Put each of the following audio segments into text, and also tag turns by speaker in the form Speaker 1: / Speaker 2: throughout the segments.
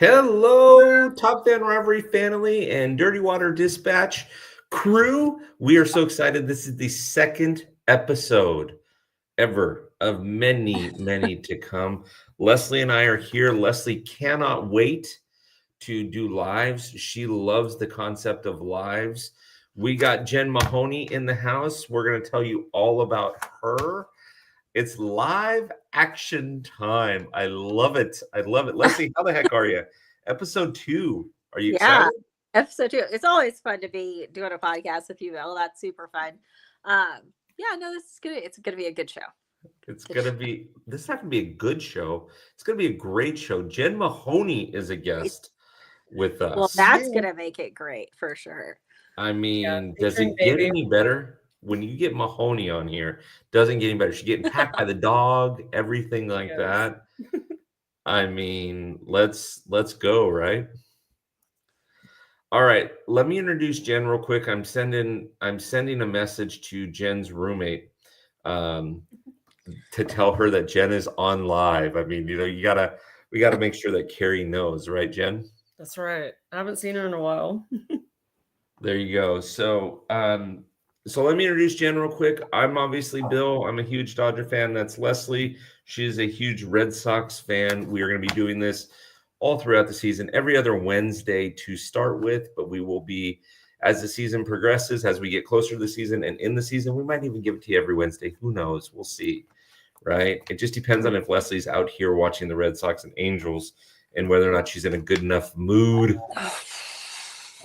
Speaker 1: Hello, Top Fan Rivalry family and Dirty Water Dispatch crew. We are so excited. This is the second episode ever of many, many to come. Lesley and I are here. Lesley cannot wait to do lives. She loves the concept of lives. We got Jen Mahoney in the house. We're going to tell you all about her. It's live action time. I love it. I love it. Lesley, how the heck are you? Episode 2. Are you excited?
Speaker 2: Episode 2. It's always fun to be doing a podcast with you, Bill. That's super fun. It's gonna be a good show.
Speaker 1: This is not gonna be a good show. It's gonna be a great show. Jen Mahoney is a guest with us.
Speaker 2: Well, that's gonna make it great for sure.
Speaker 1: I mean, does it get any better? When you get Mahoney on here, doesn't get any better. She's getting packed by the dog, everything like that. I mean, let's go, right? All right, let me introduce Jen real quick. I'm sending a message to Jen's roommate to tell her that Jen is on live. I mean, we gotta make sure that Carrie knows, right, Jen?
Speaker 3: That's right. I haven't seen her in a while.
Speaker 1: There you go. So let me introduce Jen real quick. I'm obviously Bill. I'm a huge Dodger fan. That's Lesley. She's a huge Red Sox fan. We are going to be doing this all throughout the season, every other Wednesday to start with, but we will be, as the season progresses, as we get closer to the season and in the season, we might even give it to you every Wednesday. Who knows? We'll see, right? It just depends on if Lesley's out here watching the Red Sox and Angels and whether or not she's in a good enough mood.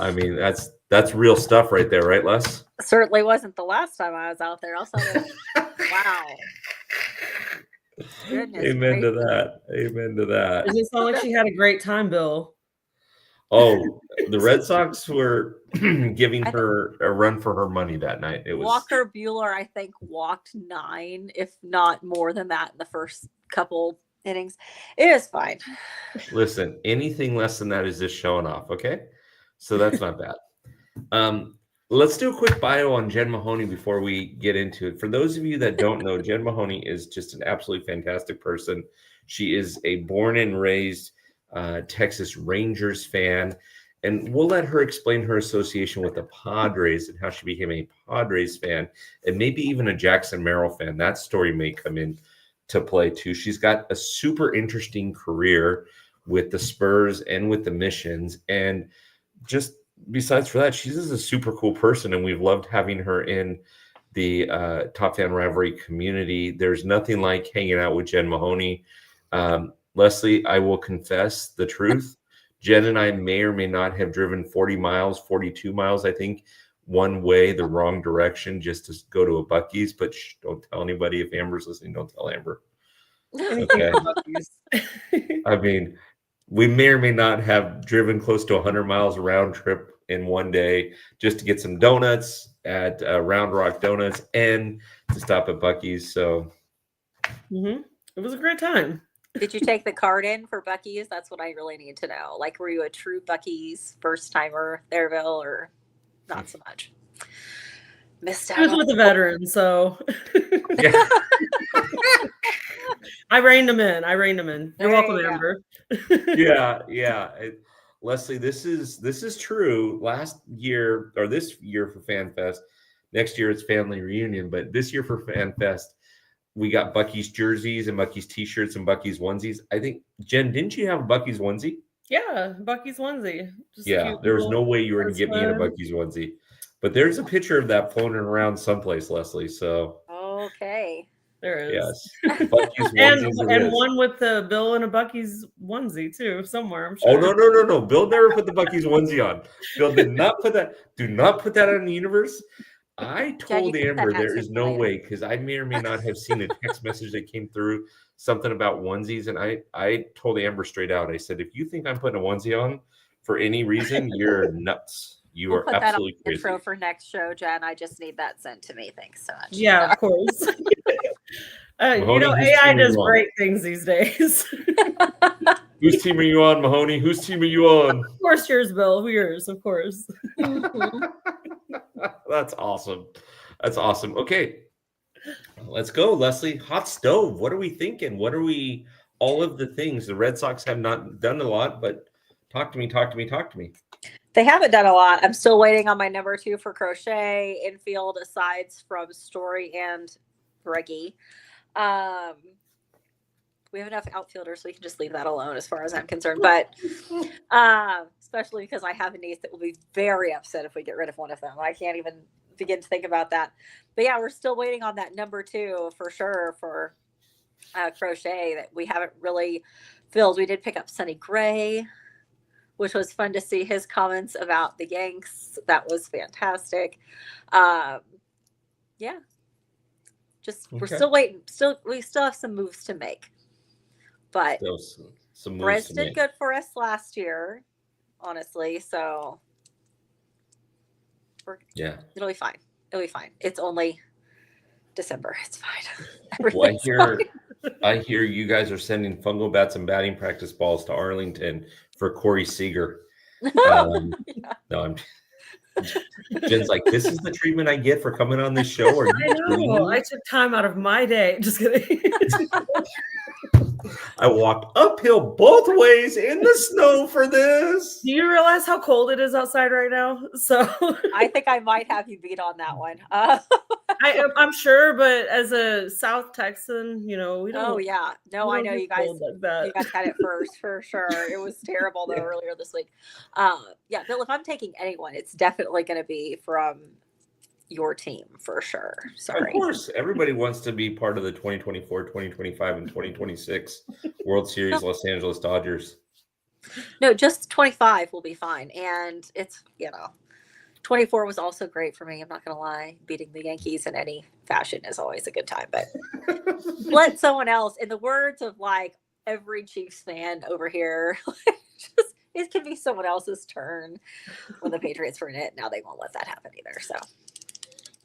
Speaker 1: I mean, that's real stuff right there, right, Les?
Speaker 2: Certainly wasn't the last time I was out there. Also, wow.
Speaker 1: Goodness, Amen to that. Amen to that.
Speaker 3: Does it sound like she had a great time, Bill?
Speaker 1: Oh, the Red Sox were giving her a run for her money that night. It was
Speaker 2: Walker Buehler, I think, walked 9, if not more than that, in the first couple innings. It is fine.
Speaker 1: Listen, anything less than that is just showing off, okay? So that's not bad. Let's do a quick bio on Jen Mahoney before we get into it. For those of you that don't know, Jen Mahoney is just an absolutely fantastic person. She is a born and raised Texas Rangers fan, and we'll let her explain her association with the Padres and how she became a Padres fan, and maybe even a Jackson Merrill fan. That story may come in to play too. She's got a super interesting career with the Spurs and with the Missions, and just besides for that, she's just a super cool person, and we've loved having her in the Top Fan Rivalry community. There's nothing like hanging out with Jen Mahoney. Lesley, I will confess the truth. Jen and I may or may not have driven 40 miles, 42 miles, I think, one way, the wrong direction, just to go to a Buc-ee's. But don't tell anybody. If Amber's listening, don't tell Amber. Okay. I mean, we may or may not have driven close to 100 miles round trip in one day just to get some donuts at Round Rock Donuts and to stop at Buc-ee's. So
Speaker 3: it was a great time.
Speaker 2: Did you take the card in for Buc-ee's? That's what I really need to know. Like, were you a true Buc-ee's first timer there, Bill, or not so much? Missed out.
Speaker 3: I was with a veteran, so I reined him in. You're welcome, Amber.
Speaker 1: Yeah. Lesley, this is true. Last year, or this year for Fan Fest, next year it's Family Reunion, but this year for Fan Fest, we got Buc-ee's jerseys and Buc-ee's t-shirts and Buc-ee's onesies. I think, Jen, didn't you have a Buc-ee's onesie?
Speaker 3: Yeah, Buc-ee's onesie.
Speaker 1: There was no way you were going to get me in a Buc-ee's onesie. But there's a picture of that floating around someplace, Lesley. So
Speaker 2: okay.
Speaker 3: There is.
Speaker 1: Yes.
Speaker 3: and one with the Bill in a Buc-ee's onesie too, somewhere, I'm sure.
Speaker 1: Oh no. Bill never put the Buc-ee's onesie on. Bill did not put that. Do not put that on the universe. I told Amber there is no way, because I may or may not have seen a text message that came through, something about onesies. And I told Amber straight out, I said, if you think I'm putting a onesie on for any reason, you're nuts. We'll are absolutely
Speaker 2: that on
Speaker 1: crazy.
Speaker 2: Intro for next show, Jen. I just need that sent to me. Thanks so much.
Speaker 3: Yeah, of course. AI does great things these days.
Speaker 1: Whose team are you on, Mahoney? Whose team are you on?
Speaker 3: Of course, yours, Bill. Yours, of course.
Speaker 1: That's awesome. Okay, let's go, Lesley. Hot stove. What are we thinking? All of the things. The Red Sox have not done a lot, but Talk to me.
Speaker 2: They haven't done a lot. I'm still waiting on my number 2 for crochet infield, asides from Story and Reggie. We have enough outfielders, so we can just leave that alone as far as I'm concerned. But especially because I have a niece that will be very upset if we get rid of one of them. I can't even begin to think about that. But yeah, we're still waiting on that number 2 for sure for crochet that we haven't really filled. We did pick up Sunny Gray, which was fun to see his comments about the Yanks. That was fantastic. Yeah. Just we're still waiting. We still have some moves to make. But Brez did good for us last year, honestly. So it'll be fine. It's only December. It's fine.
Speaker 1: Well, I hear you guys are sending fungo bats and batting practice balls to Arlington for Corey Seager. No, Jen's like, this is the treatment I get for coming on this show.
Speaker 3: I took time out of my day. Just kidding.
Speaker 1: I walked uphill both ways in the snow for this.
Speaker 3: Do you realize how cold it is outside right now? So
Speaker 2: I think I might have you beat on that one.
Speaker 3: I'm sure, but as a South Texan, we don't.
Speaker 2: Oh yeah, no, I know you guys. Like you guys got it first for sure. It was terrible though earlier this week. Yeah, Bill, if I'm taking anyone, it's definitely going to be from your team for sure. Sorry.
Speaker 1: Of course, everybody wants to be part of the 2024, 2025, and 2026 World Series Los Angeles Dodgers.
Speaker 2: No, just 25 will be fine. And it's, 24 was also great for me. I'm not going to lie. Beating the Yankees in any fashion is always a good time. But let someone else, in the words of like every Chiefs fan over here, it can be someone else's turn when the Patriots were in it. Now they won't let that happen either. So.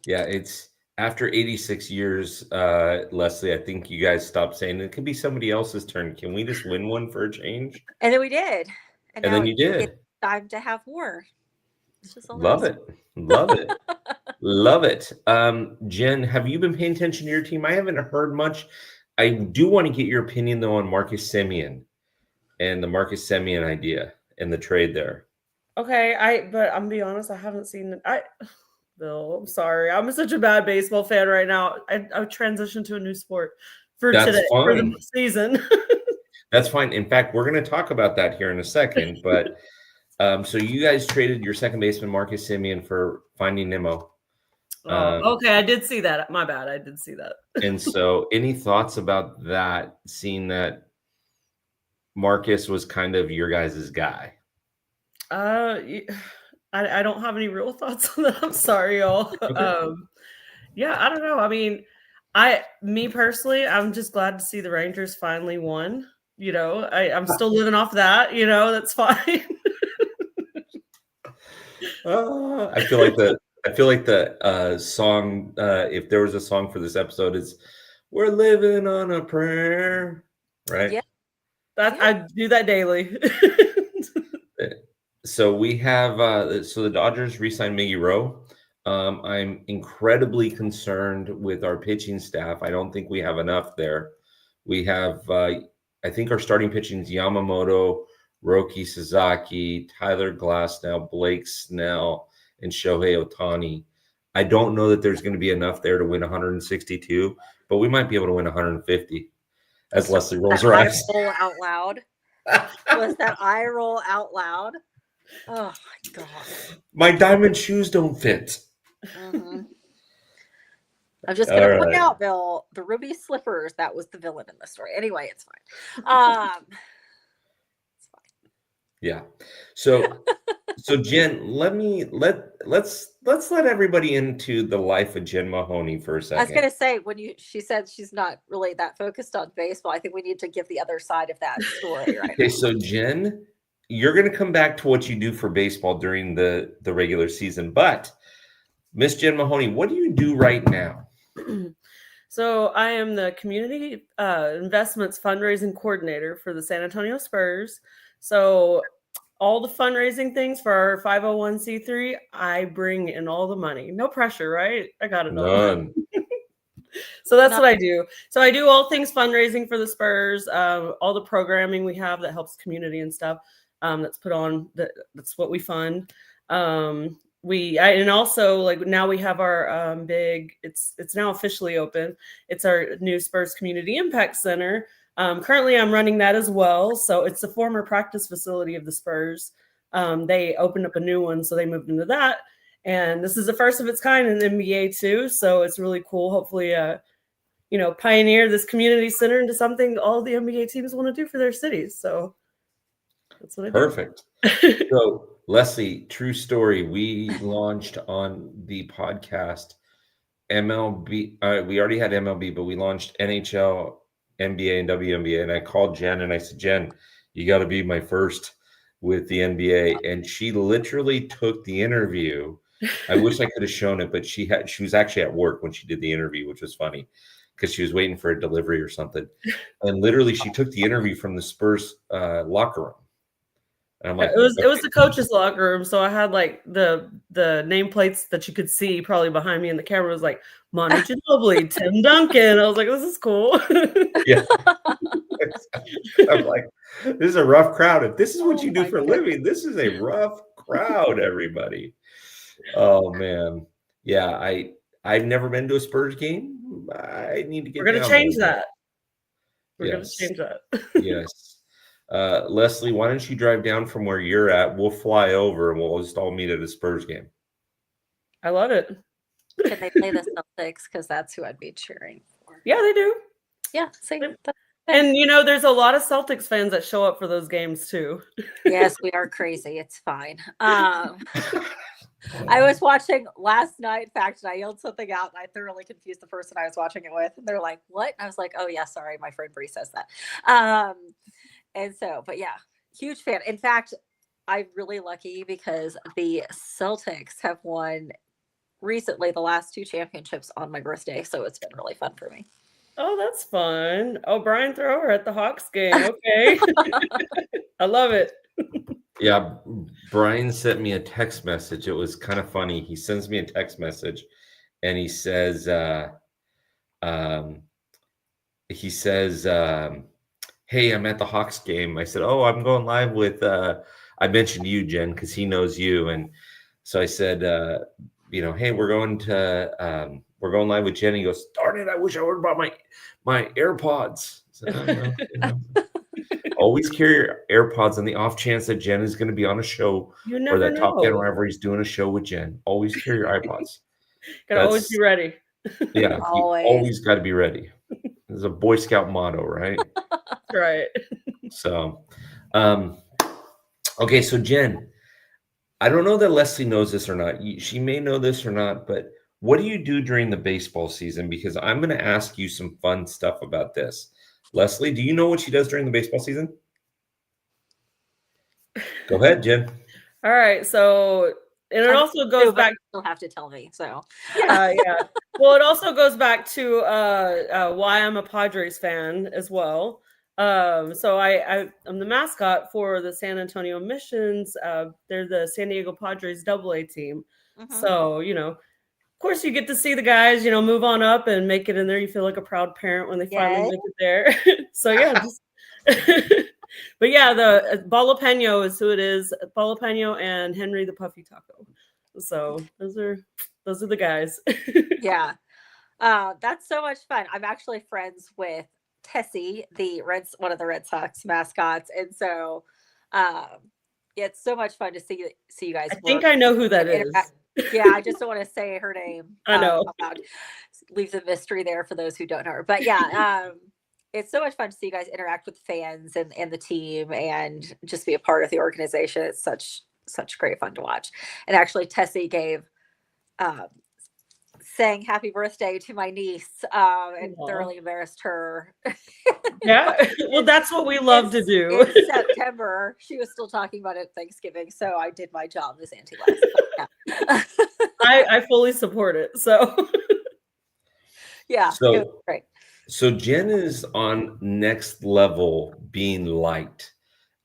Speaker 1: Yeah, it's after 86 years, Lesley, I think you guys stopped saying it could be somebody else's turn. Can we just win one for a change?
Speaker 2: And then we did.
Speaker 1: And then you did.
Speaker 2: It's time to have more.
Speaker 1: Love it. Love it. Jen, have you been paying attention to your team? I haven't heard much. I do want to get your opinion, though, on Marcus Semien and the Marcus Semien idea and the trade there.
Speaker 3: Okay, but I'm gonna be honest, I haven't seen it. Bill, I'm sorry. I'm such a bad baseball fan right now. I transitioned to a new sport for today, for the season.
Speaker 1: That's fine. In fact, we're going to talk about that here in a second. But so you guys traded your second baseman, Marcus Semien, for Finding Nemo.
Speaker 3: Okay, I did see that. My bad. I did see that.
Speaker 1: And so any thoughts about that, seeing that Marcus was kind of your guys' guy?
Speaker 3: I don't have any real thoughts on that. I'm sorry, y'all. Okay. Yeah, I don't know. I mean, me personally, I'm just glad to see the Rangers finally won. I'm still living off that. That's fine.
Speaker 1: I feel like the song. If there was a song for this episode, it's "We're Living on a Prayer," right?
Speaker 2: Yeah,
Speaker 3: I do that daily.
Speaker 1: So we have the Dodgers re-signed Miggy Rowe. I'm incredibly concerned with our pitching staff. I don't think we have enough there. We have, I think our starting pitching is Yamamoto, Roki Sasaki, Tyler Glasnow, Blake Snell, and Shohei Ohtani. I don't know that there's going to be enough there to win 162, but we might be able to win 150. As Lesley rolls her eyes.
Speaker 2: Roll out loud. Was that eye roll out loud? Oh my god!
Speaker 1: My diamond shoes don't fit.
Speaker 2: Mm-hmm. I'm just gonna point out, Bill, the ruby slippers. That was the villain in the story. Anyway, it's fine. It's fine.
Speaker 1: Yeah. So Jen, let's let everybody into the life of Jen Mahoney for a second.
Speaker 2: I was gonna say she said she's not really that focused on baseball. I think we need to give the other side of that story, right?
Speaker 1: Okay, so Jen, you're going to come back to what you do for baseball during the regular season. But Miss Jen Mahoney, what do you do right now?
Speaker 3: So I am the community investments fundraising coordinator for the San Antonio Spurs. So all the fundraising things for our 501c3, I bring in all the money. No pressure, right? I got it.
Speaker 1: None.
Speaker 3: So that's what I do. So I do all things fundraising for the Spurs, all the programming we have that helps community and stuff. that's put on. That's what we fund. And also like now we have our big. It's now officially open. It's our new Spurs Community Impact Center. Currently, I'm running that as well. So it's the former practice facility of the Spurs. They opened up a new one, so they moved into that. And this is the first of its kind in the NBA too. So it's really cool. Hopefully, pioneer this community center into something all the NBA teams want to do for their cities. So that's what I do.
Speaker 1: Perfect. So Lesley, true story. We launched on the podcast MLB. We already had MLB, but we launched NHL, NBA, and WNBA. And I called Jen and I said, Jen, you got to be my first with the NBA. And she literally took the interview. I wish I could have shown it, but she was actually at work when she did the interview, which was funny because she was waiting for a delivery or something. And literally she took the interview from the Spurs locker room. And I'm like,
Speaker 3: it was the coach's locker room. So I had like the nameplates that you could see probably behind me, and the camera was like Monty Ginobili, Tim Duncan. I was like, this is cool.
Speaker 1: Yeah. I'm like, this is a rough crowd. If this is what you do for a living, this is a rough crowd, everybody. Oh man. Yeah, I've never been to a Spurs game. I need to get.
Speaker 3: We're gonna change that. We're gonna change that.
Speaker 1: Yes. Lesley, why don't you drive down from where you're at? We'll fly over and we'll just all meet at a Spurs game.
Speaker 3: I love it.
Speaker 2: Can they play the Celtics? Because that's who I'd be cheering for.
Speaker 3: Yeah, they do.
Speaker 2: Yeah, see.
Speaker 3: And there's a lot of Celtics fans that show up for those games too.
Speaker 2: Yes, we are crazy. It's fine. I was watching last night, in fact, and I yelled something out, and I thoroughly confused the person I was watching it with. And they're like, what? And I was like, oh, yeah, sorry. My friend Bree says that. And so, but yeah, huge fan. In fact, I'm really lucky because the Celtics have won recently the last 2 championships on my birthday. So it's been really fun for me.
Speaker 3: Oh, that's fun. Oh, Brian Thrower at the Hawks game. Okay. I love it.
Speaker 1: Yeah, Brian sent me a text message. It was kind of funny. He sends me a text message and he says, hey, I'm at the Hawks game. I said, oh, I'm going live with, I mentioned you, Jen, because he knows you. And so I said, hey, we're going live with Jen. He goes, darn it, I wish I would have brought my AirPods. I said, always carry your AirPods on the off chance that Jen is going to be on a show or that Top 10 Rivalry is doing a show with Jen. Always carry your iPods.
Speaker 3: Gotta always be ready.
Speaker 1: Yeah, always got to be ready. It's a Boy Scout motto, right?
Speaker 3: Right.
Speaker 1: So, okay. So Jen, I don't know that Lesley knows this or not. She may know this or not, but what do you do during the baseball season? Because I'm going to ask you some fun stuff about this. Lesley, do you know what she does during the baseball season? Go ahead, Jen.
Speaker 3: All right. So, and it also goes back.
Speaker 2: You'll have to tell me. So,
Speaker 3: yeah. Well, it also goes back to why I'm a Padres fan as well. So I'm the mascot for the San Antonio Missions. They're the San Diego Padres AA team. Mm-hmm. So, of course you get to see the guys, move on up and make it in there. You feel like a proud parent when they finally make it there. So yeah, but yeah, the Balapeno is who it is. Balapeno and Henry the Puffy Taco. So those are the guys.
Speaker 2: Yeah. That's so much fun. I'm actually friends with Tessie, one of the Red Sox mascots. And so it's so much fun to see you guys.
Speaker 3: I think I know who that is.
Speaker 2: Yeah, I just don't want to say her name.
Speaker 3: I know.
Speaker 2: Leave the mystery there for those who don't know her. But yeah, it's so much fun to see you guys interact with fans and the team and just be a part of the organization. It's such great fun to watch. And actually, Tessie sang happy birthday to my niece and thoroughly embarrassed her.
Speaker 3: Yeah, well, that's what we love to do.
Speaker 2: In September, she was still talking about it at Thanksgiving, so I did my job as Auntie Les. Yeah.
Speaker 3: I fully support it. So
Speaker 2: yeah,
Speaker 1: so
Speaker 2: great.
Speaker 1: So Jen is on next level being liked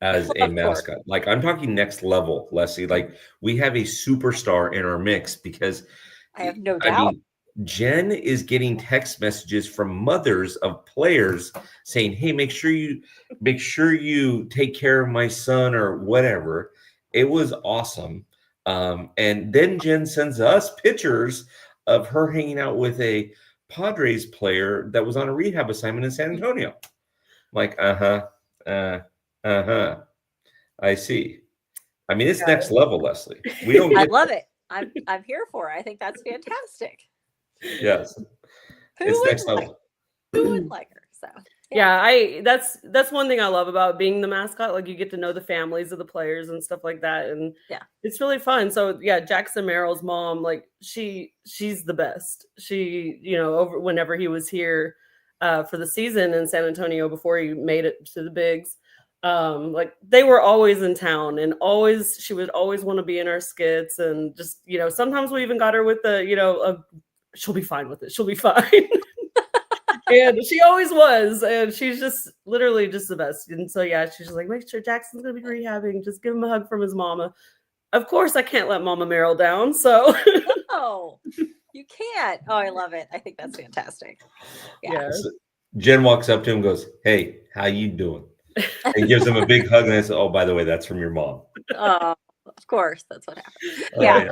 Speaker 1: as a mascot. Like I'm talking next level, Lesley. Like we have a superstar in our mix because
Speaker 2: I have no doubt.
Speaker 1: Jen is getting text messages from mothers of players saying, "Hey, make sure you take care of my son," or whatever. It was awesome. And then Jen sends us pictures of her hanging out with a Padres player that was on a rehab assignment in San Antonio. Like, I see. I mean, it's next level, Leslie. We don't.
Speaker 2: I
Speaker 1: Get
Speaker 2: love it. I'm here for it. I think that's fantastic.
Speaker 1: Yes, it's next level.
Speaker 2: Who wouldn't like her? So
Speaker 3: yeah, that's one thing I love about being the mascot. Like, you get to know the families of the players and stuff like that, and
Speaker 2: yeah,
Speaker 3: it's really fun. So yeah, Jackson Merrill's mom, like she's the best. She, over whenever he was here for the season in San Antonio before he made it to the bigs, like they were always in town, and she would always want to be in our skits, and just sometimes we even got her with she'll be fine with it. She'll be fine. And she always was, and she's just literally just the best. And so yeah, she's just like, make sure Jackson's gonna be rehabbing. Just give him a hug from his mama. Of course, I can't let Mama Merrill down. So
Speaker 2: no, you can't. Oh, I love it. I think that's fantastic. Yeah.
Speaker 1: So Jen walks up to him and goes, "Hey, how you doing?" And gives him a big hug, and I said, "Oh, by the way, that's from your mom."
Speaker 2: Oh, of course, that's what happened.
Speaker 1: Oh,
Speaker 2: Yeah.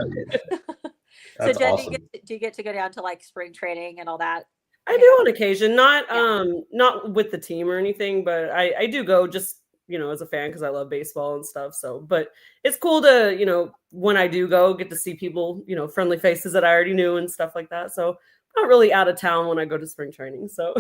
Speaker 2: So Jen,
Speaker 1: awesome.
Speaker 2: do you get to go down to like spring training and all that?
Speaker 3: I do on occasion, not with the team or anything, but I do go just, as a fan because I love baseball and stuff. So, but it's cool to, when I do go, get to see people, friendly faces that I already knew and stuff like that. So I'm not really out of town when I go to spring training. So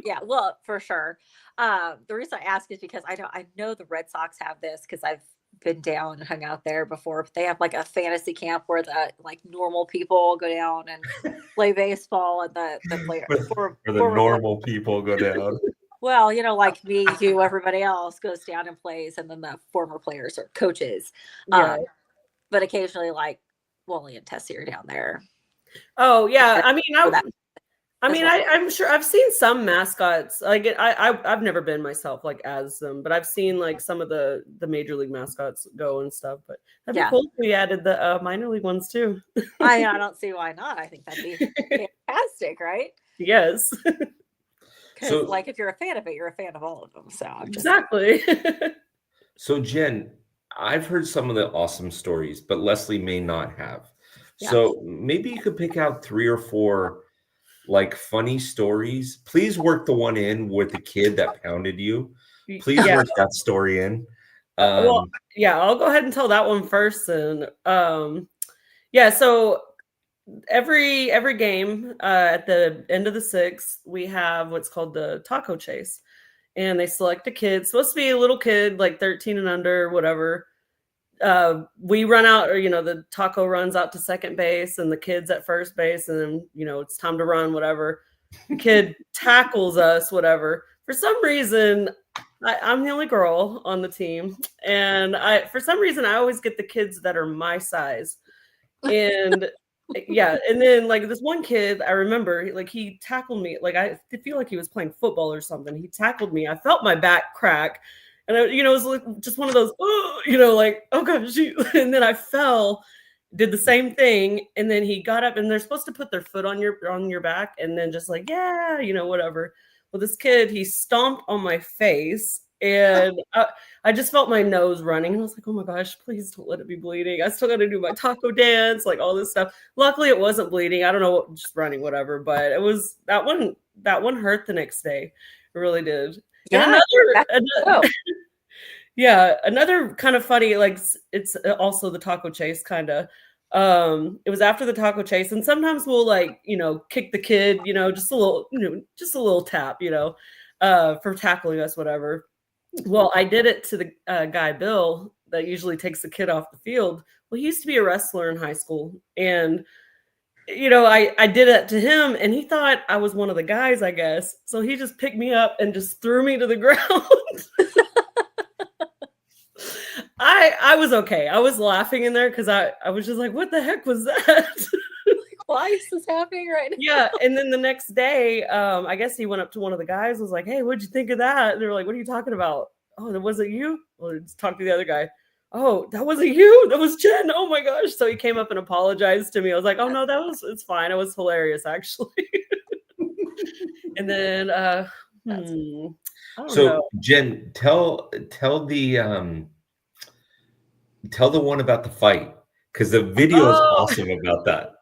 Speaker 2: yeah, well, for sure. The reason I ask is because I know the Red Sox have this because I've been down and hung out there before. They have like a fantasy camp where the like normal people go down and play baseball, and the player
Speaker 1: for the normal people go down.
Speaker 2: Well, like me, you, everybody else goes down and plays, and then the former players or coaches.
Speaker 3: Yeah.
Speaker 2: But occasionally, like Wally and Tessie are down there.
Speaker 3: Oh yeah, I'm sure I've seen some mascots. Like I've never been myself like as them, but I've seen like some of the major league mascots go and stuff. But that'd be cool if we added the minor league ones too.
Speaker 2: I don't see why not. I think that'd be fantastic, right?
Speaker 3: Yes.
Speaker 2: Because like if you're a fan of it, you're a fan of all of them. So
Speaker 3: exactly.
Speaker 1: So Jen, I've heard some of the awesome stories, but Lesley may not have. Yeah. So maybe you could pick out 3 or 4 like funny stories. Please work the one in with the kid that pounded you. Please work that story in.
Speaker 3: Well, yeah, I'll go ahead and tell that one first. And so every game at the end of the 6th, we have what's called the taco chase, and they select a kid. It's supposed to be a little kid, like 13 and under, whatever. We run out, or the taco runs out to second base, and the kid's at first base, and then it's time to run, whatever. The kid tackles us, whatever. For some reason, I'm the only girl on the team, and for some reason I always get the kids that are my size. And yeah, and then like this one kid, I remember, like he tackled me, like I feel like he was playing football or something. He tackled me. I felt my back crack. And it was like just one of those, like, oh gosh, and then I fell, did the same thing, and then he got up, and they're supposed to put their foot on your back, and then just like, yeah, whatever. Well, this kid, he stomped on my face, and I just felt my nose running, and I was like, oh my gosh, please don't let it be bleeding. I still got to do my taco dance, like all this stuff. Luckily, it wasn't bleeding. I don't know, just running, whatever. But it was that one hurt the next day. It really did.
Speaker 2: Yeah.
Speaker 3: Another kind of funny, like it's also the taco chase kind of. It was after the taco chase, and sometimes we'll like kick the kid, just a little tap, for tackling us, whatever. Well, I did it to the guy Bill that usually takes the kid off the field. Well, he used to be a wrestler in high school, and I did it to him, and he thought I was one of the guys, I guess. So he just picked me up and just threw me to the ground. I was okay. I was laughing in there because I was just like, what the heck was that?
Speaker 2: Why is this happening right now?
Speaker 3: Yeah. And then the next day, I guess he went up to one of the guys, was like, hey, what'd you think of that? And they were like, what are you talking about? Oh, was it you? Well, let's talk to the other guy. oh, that wasn't you. That was Jen. Oh my gosh. So he came up and apologized to me. I was like, oh no, it's fine. It was hilarious actually. And then I don't
Speaker 1: So
Speaker 3: know.
Speaker 1: Jen, tell the one about the fight, because the video is
Speaker 3: Oh,
Speaker 1: awesome about that.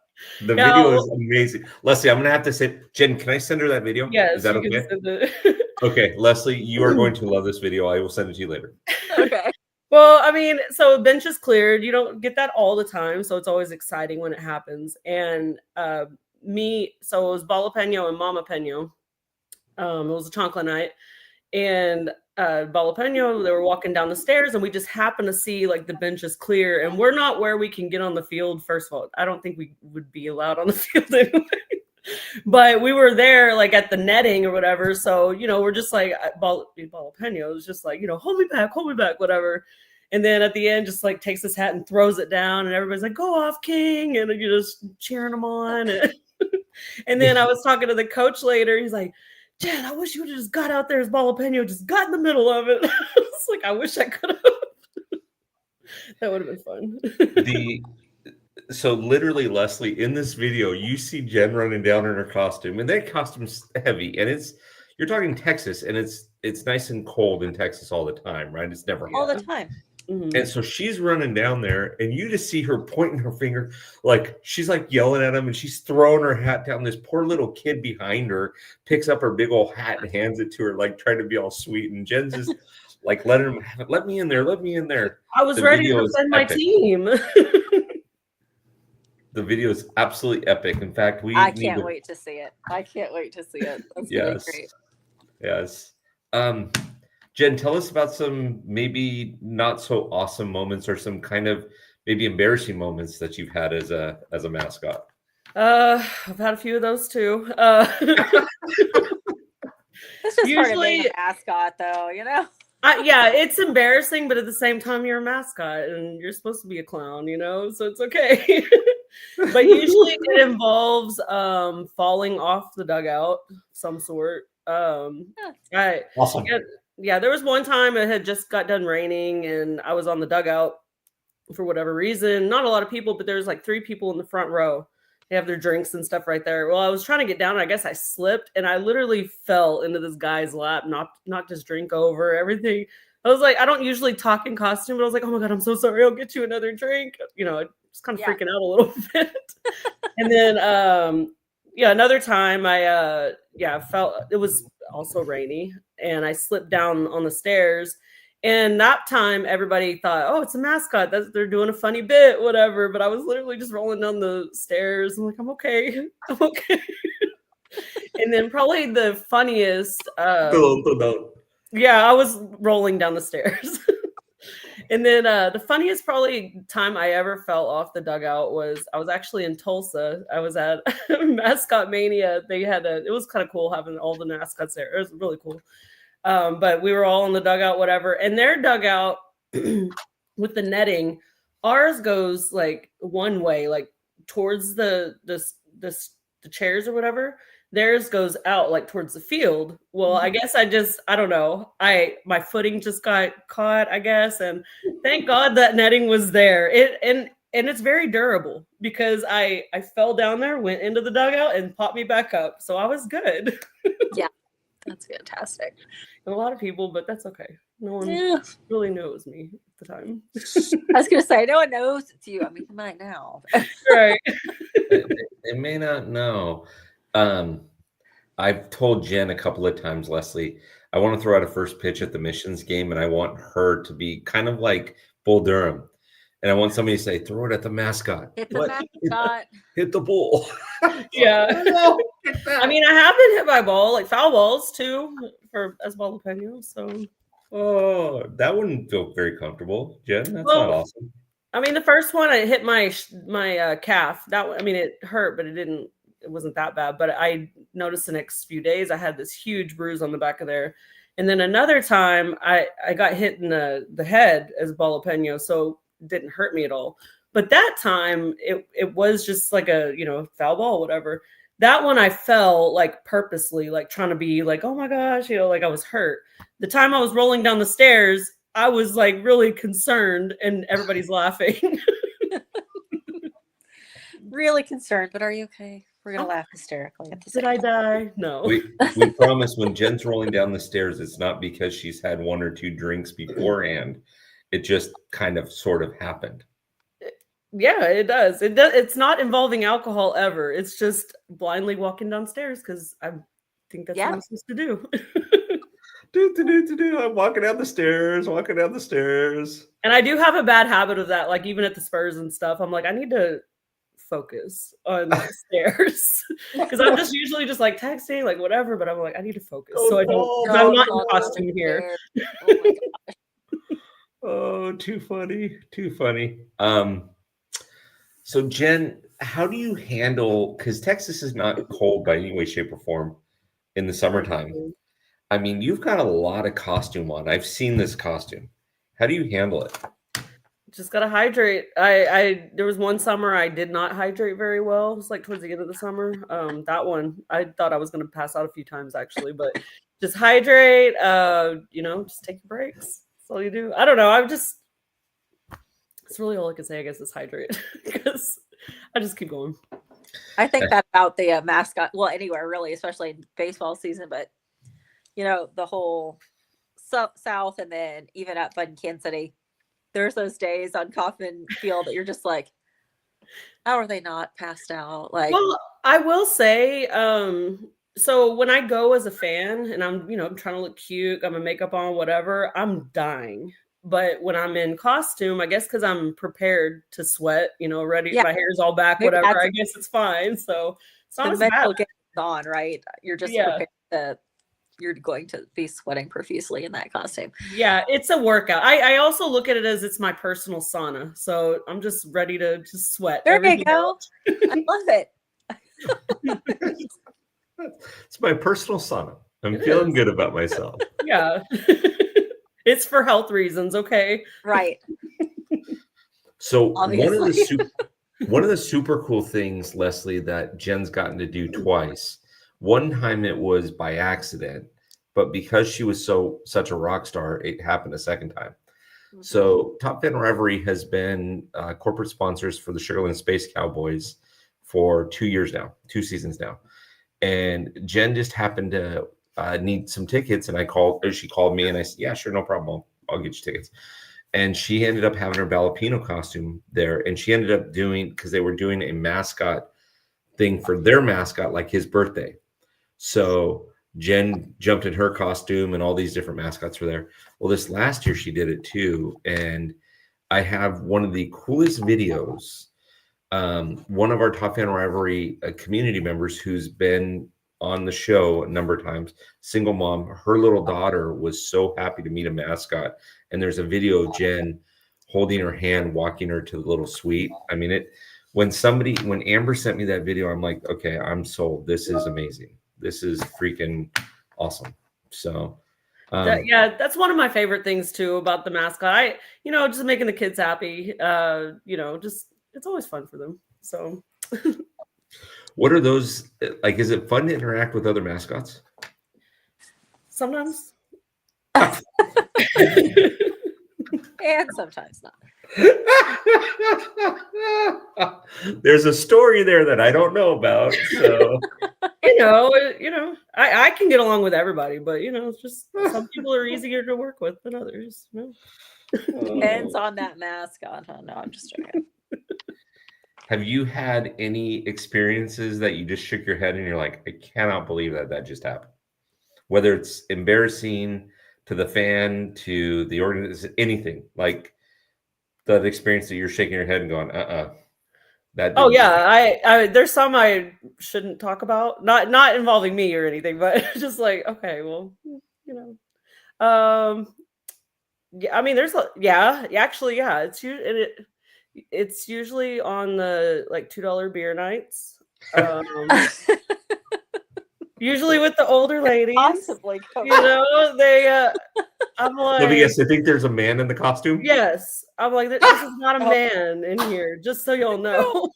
Speaker 1: The
Speaker 3: yeah,
Speaker 1: video is amazing. Lesley, I'm gonna have to say, Jen, can I send her that video? Is
Speaker 3: yes,
Speaker 1: that
Speaker 3: you can
Speaker 1: okay?
Speaker 3: send it.
Speaker 1: Okay, Lesley, you are going to love this video. I will send it to you later.
Speaker 2: Okay.
Speaker 3: Well, I mean, so bench is cleared. You don't get that all the time, so it's always exciting when it happens. And so it was Bala Peno and Mama Peno. It was a chancla night, and Bala Peno, they were walking down the stairs, and we just happened to see like the bench is clear, and we're not where we can get on the field. First of all, I don't think we would be allowed on the field anyway. But we were there like at the netting or whatever. So, we're just like Bala Peno was just like, hold me back, whatever. And then at the end, just like takes his hat and throws it down, and everybody's like, "Go off, King!" And you're just cheering him on. And then I was talking to the coach later. He's like, "Jen, I wish you would have just got out there as Bala Peno, just got in the middle of it." It's like, I wish I could have. That would have been fun.
Speaker 1: So literally, Lesley, in this video, you see Jen running down in her costume, and that costume's heavy, and you're talking Texas, and it's nice and cold in Texas all the time, right? It's never
Speaker 2: All
Speaker 1: hot.
Speaker 2: the time.
Speaker 3: Mhm.
Speaker 1: And so she's running down there, and you just see her pointing her finger, like she's like yelling at him, and she's throwing her hat down. This poor little kid behind her picks up her big old hat and hands it to her, like trying to be all sweet. And Jen's just like letting him have it. Let me in there. Let me in there.
Speaker 3: I was
Speaker 1: The
Speaker 3: ready
Speaker 1: video
Speaker 3: to
Speaker 1: is
Speaker 3: defend my
Speaker 1: epic.
Speaker 3: team.
Speaker 1: The video is absolutely epic. In fact,
Speaker 2: I can't wait to see it. That's
Speaker 1: Yes.
Speaker 2: really great.
Speaker 1: Yes. Jen, tell us about some maybe not so awesome moments, or some kind of maybe embarrassing moments that you've had as a mascot.
Speaker 3: I've had a few of those too.
Speaker 2: That's just part of being
Speaker 3: Usually-
Speaker 2: a mascot, though,
Speaker 3: Yeah, it's embarrassing, but at the same time, you're a mascot and you're supposed to be a clown, so it's okay. But usually it involves falling off the dugout of some sort.
Speaker 1: Awesome.
Speaker 3: Yeah, there was one time it had just got done raining and I was on the dugout for whatever reason. Not a lot of people, but there's like 3 people in the front row. They have their drinks and stuff right there. Well, I was trying to get down, and I guess I slipped, and I literally fell into this guy's lap, knocked his drink over, everything. I was like, I don't usually talk in costume, but I was like, oh my God, I'm so sorry. I'll get you another drink. Just kind of freaking out a little bit. And then, another time I felt it was also rainy, and I slipped down on the stairs. And that time, everybody thought, oh, it's a mascot. They're doing a funny bit, whatever. But I was literally just rolling down the stairs. I'm like, I'm okay. I'm okay. And then probably the funniest. I was rolling down the stairs. And then the funniest probably time I ever fell off the dugout was I was actually in Tulsa. I was at Mascot Mania. It was kind of cool having all the mascots there. It was really cool. But we were all in the dugout, whatever. And their dugout with the netting, ours goes like one way, like towards the chairs or whatever. Theirs goes out like towards the field. Well, I guess I don't know. My footing just got caught, I guess. And thank God that netting was there. And it's very durable because I fell down there, went into the dugout and popped me back up. So I was good.
Speaker 2: Yeah. That's fantastic.
Speaker 3: And a lot of people, but that's okay. No one really knew it was me at the time.
Speaker 2: I was going to say, no one knows it's you. I mean, you might now.
Speaker 3: Right.
Speaker 1: They may not know. I've told Jen a couple of times, Lesley, I want to throw out a first pitch at the Missions game, and I want her to be kind of like Bull Durham. And I want somebody to say, throw it at the mascot.
Speaker 2: Hit the mascot.
Speaker 1: Hit the bull.
Speaker 3: Yeah. I mean, I have been hit by a ball, like foul balls too, as Bala Peno. So.
Speaker 1: Oh, that wouldn't feel very comfortable, Jen. That's not awesome.
Speaker 3: I mean, the first one I hit my calf. It hurt, but it wasn't that bad. But I noticed the next few days I had this huge bruise on the back of there. And then another time I got hit in the head as Bala Peno, so it didn't hurt me at all. But that time it was just like a foul ball, whatever. That one I fell like purposely, like trying to be like, oh my gosh, like I was hurt. The time I was rolling down the stairs, I was like really concerned, and everybody's laughing.
Speaker 2: Really concerned, but are you okay? We're gonna laugh hysterically at the same
Speaker 3: Did I
Speaker 2: time.
Speaker 3: die? No.
Speaker 1: We promise when Jen's rolling down the stairs, it's not because she's had 1 or 2 drinks beforehand. It just kind of sort of happened.
Speaker 3: Yeah, it does. It does. It's not involving alcohol ever. It's just blindly walking downstairs because I think that's what I'm supposed to do.
Speaker 1: I'm walking down the stairs,
Speaker 3: And I do have a bad habit of that. Like even at the Spurs and stuff, I'm like, I need to focus on the stairs because I'm just usually just like texting, like whatever. But I'm like, I need to focus, so I don't. Because I'm not in costume here.
Speaker 2: Oh my gosh.
Speaker 1: Oh, too funny. So Jen, how do you handle, because Texas is not cold by any way, shape, or form in the summertime. I mean, you've got a lot of costume on. I've seen this costume. How do you handle it?
Speaker 3: Just gotta hydrate. I there was one summer I did not hydrate very well. It was like towards the end of the summer. That one I thought I was gonna pass out a few times actually, but just hydrate. Just take your breaks. That's all you do. I don't know. It's really all I can say, I guess, is hydrate because I just keep going.
Speaker 2: I think that about the mascot. Well, anywhere really, especially in baseball season, but the whole South, and then even up in Kansas City, there's those days on Kauffman Field that you're just like, how are they not passed out? Like,
Speaker 3: well, I will say, so when I go as a fan and I'm trying to look cute, got my makeup on, whatever, I'm dying. But when I'm in costume, I guess because I'm prepared to sweat, ready, my hair's all back,
Speaker 2: maybe
Speaker 3: whatever, I guess it's fine. So it's not as bad.
Speaker 2: Getting on, right? You're just prepared you're going to be sweating profusely in that costume.
Speaker 3: Yeah, it's a workout. I also look at it as it's my personal sauna. So I'm just ready to just sweat.
Speaker 2: There you go. I love it.
Speaker 1: It's my personal sauna. I'm feeling good about myself.
Speaker 3: Yeah. It's for health reasons, okay?
Speaker 2: Right.
Speaker 1: So one of the super cool things, Lesley, that Jen's gotten to do twice. One time it was by accident, but because she was such a rock star, it happened a second time. Mm-hmm. So Top Fan Rivalry has been corporate sponsors for the Sugarland Space Cowboys for 2 seasons now. And Jen just happened to need some tickets, and she called me and I said, yeah, sure, no problem. I'll get you tickets. And she ended up having her Ballapino costume there. And she ended up because they were doing a mascot thing for their mascot, like his birthday. So Jen jumped in her costume and all these different mascots were there. Well, this last year she did it too. And I have one of the coolest videos. One of our Top Fan Rivalry community members who's been on the show a number of times, single mom, her little daughter was so happy to meet a mascot. And there's a video of Jen holding her hand, walking her to the little suite. I mean, when Amber sent me that video, I'm like, okay, I'm sold. This is amazing. This is freaking awesome. So,
Speaker 3: that's one of my favorite things too about the mascot. Just making the kids happy. It's always fun for them. So,
Speaker 1: what are those like? Is it fun to interact with other mascots?
Speaker 3: Sometimes,
Speaker 2: and sometimes not.
Speaker 1: There's a story there that I don't know about. So
Speaker 3: I can get along with everybody, but it's just some people are easier to work with than others.
Speaker 2: Depends on that mascot. Oh, no, I'm just joking.
Speaker 1: Have you had any experiences that you just shook your head and you're like, I cannot believe that just happened? Whether it's embarrassing to the fan, to the organization, anything like that experience that you're shaking your head and going, That
Speaker 3: oh yeah, I there's some I shouldn't talk about, not involving me or anything, but just like, okay, well, yeah, I mean, it's usually on the like $2 beer nights. Usually with the older ladies.
Speaker 2: Possibly.
Speaker 3: They I'm like,
Speaker 1: let me guess, I think there's a man in the costume.
Speaker 3: Yes. I'm like, this is not a man in here, just so y'all know.